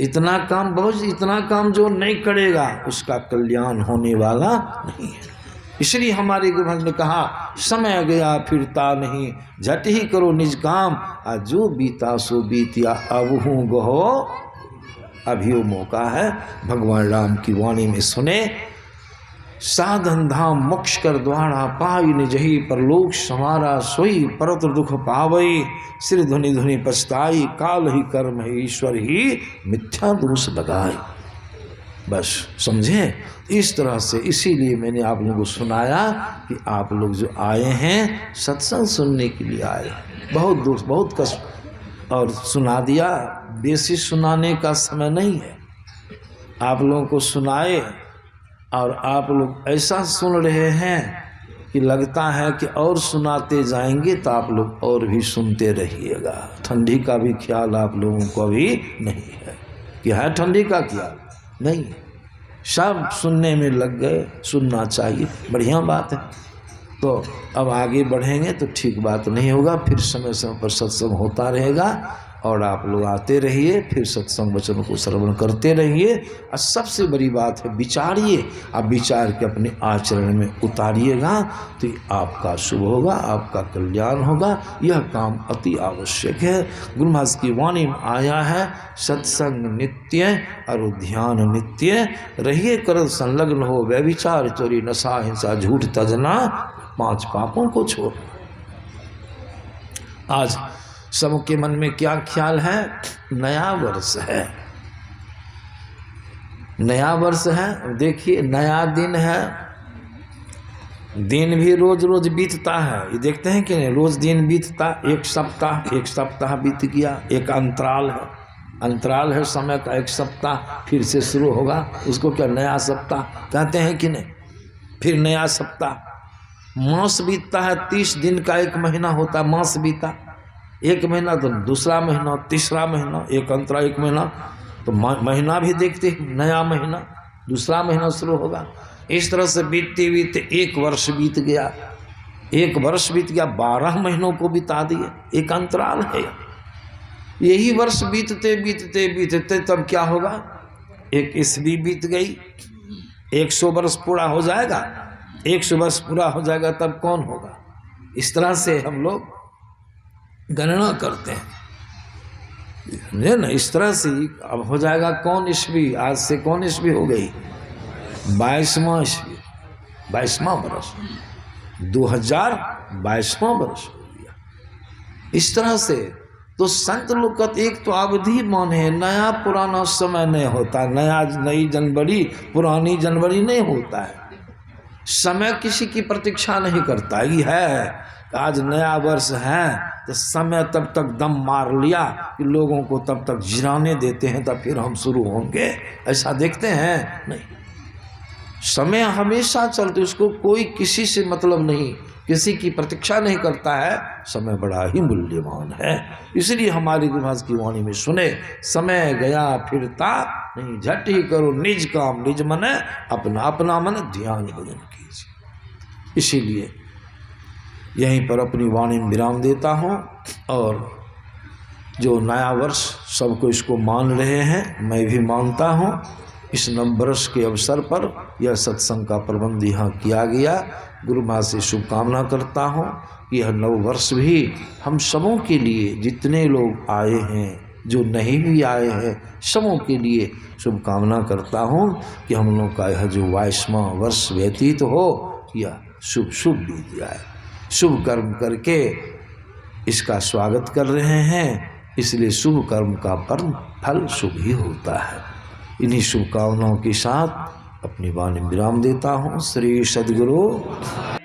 इतना काम बहुत, इतना काम जो नहीं करेगा उसका कल्याण होने वाला नहीं है। इसलिए हमारे गुरुदेव ने कहा समय गया फिरता नहीं, झट ही करो निज काम, जो बीता सो बीतिया अब हूँ गहो। अभी वो मौका है, भगवान राम की वाणी में सुने। साधन धाम मोक्ष कर द्वारा पाई निजही, परलोक समारा सोई परत दुख पावई। सिर धुनि धुनि पछताई, काल ही कर्म है ईश्वर ही मिथ्या दोष लगाए। बस समझे इस तरह से। इसीलिए मैंने आप लोगों को सुनाया कि आप लोग जो आए हैं सत्संग सुनने के लिए आए, बहुत दूर बहुत कष्ट और सुना दिया। बेसी सुनाने का समय नहीं है, आप लोगों को सुनाए और आप लोग ऐसा सुन रहे हैं कि लगता है कि और सुनाते जाएंगे तो आप लोग और भी सुनते रहिएगा। ठंडी का भी ख्याल आप लोगों को भी नहीं है कि है ठंडी का ख्याल नहीं, सब सुनने में लग गए। सुनना चाहिए, बढ़िया बात है। तो अब आगे बढ़ेंगे तो ठीक बात नहीं होगा, फिर समय समय पर सत्संग होता रहेगा। और आप लोग आते रहिए, फिर सत्संग वचनों को श्रवण करते रहिए। और सबसे बड़ी बात है विचारिए, आप विचार के अपने आचरण में उतारिएगा तो आपका शुभ होगा, आपका कल्याण होगा। यह काम अति आवश्यक है। गुरु महाराज की वाणी में आया है सत्संग नित्य और ध्यान नित्य, रहिए कर संलग्न हो, व्यभिचार चोरी नशा हिंसा झूठ तजना 5 पापों को छोड़। आज सबके मन में क्या ख्याल है? नया वर्ष है, नया वर्ष है। देखिए नया दिन है, दिन भी रोज रोज बीतता है, ये देखते हैं कि नहीं, रोज दिन बीतता। एक सप्ताह बीत गया, एक अंतराल है समय का, एक सप्ताह फिर से शुरू होगा, उसको क्या नया सप्ताह कहते हैं कि नहीं। फिर नया सप्ताह, मास बीतता है, 30 दिन का एक महीना होता, मास बीता। एक महीना तो दूसरा महीना, तीसरा महीना, एक अंतराल एक महीना, तो महीना भी देखते नया महीना, दूसरा महीना शुरू होगा। इस तरह से बीतते बीतते एक वर्ष बीत गया, 12 महीनों को बिता दिए, एक अंतराल है। यही वर्ष बीतते बीतते बीतते तब क्या होगा? एक ईस्वी बीत गई, 100 वर्ष पूरा हो जाएगा, 100 वर्ष पूरा हो जाएगा तब कौन होगा? इस तरह से हम लोग गणना करते हैं, समझे ना। इस तरह से अब हो जाएगा कौन ईस्वी, आज से कौन ईस्वी हो गई? 22वां ईस्वी, 22वां वर्ष, 2022वां वर्ष हो गया। इस तरह से तो संत लोग का एक तो अवधि मान है, नया पुराना समय नहीं होता, नई जनवरी पुरानी जनवरी नहीं होता है। समय किसी की प्रतीक्षा नहीं करता। ये है आज नया वर्ष है तो समय तब तक दम मार लिया कि लोगों को तब तक जिराने देते हैं, तब फिर हम शुरू होंगे, ऐसा देखते हैं नहीं। समय हमेशा चलते, उसको कोई किसी से मतलब नहीं, किसी की प्रतीक्षा नहीं करता है। समय बड़ा ही मूल्यवान है, इसलिए हमारी गुरु महाराज की वाणी में सुने, समय गया फिरता नहीं, झट ही करो निज काम निज मन, अपना अपना मन ध्यान भजन कीजिए। इसीलिए यहीं पर अपनी वाणी में विराम देता हूँ। और जो नया वर्ष सबको इसको मान रहे हैं, मैं भी मानता हूँ। इस नव वर्ष के अवसर पर यह सत्संग का प्रबंध यहाँ किया गया। गुरु महाराज से शुभकामना करता हूँ कि यह नव वर्ष भी हम सबों के लिए, जितने लोग आए हैं, जो नहीं भी आए हैं, सबों के लिए शुभकामना करता हूँ कि हम लोग का यह जो 22वां वर्ष व्यतीत हो, यह शुभ बीत जाए। शुभ कर्म करके इसका स्वागत कर रहे हैं, इसलिए शुभ कर्म का फल शुभ ही होता है। इन्हीं शुभकामनाओं के साथ अपनी वाणी विराम देता हूँ। श्री सद्गुरु।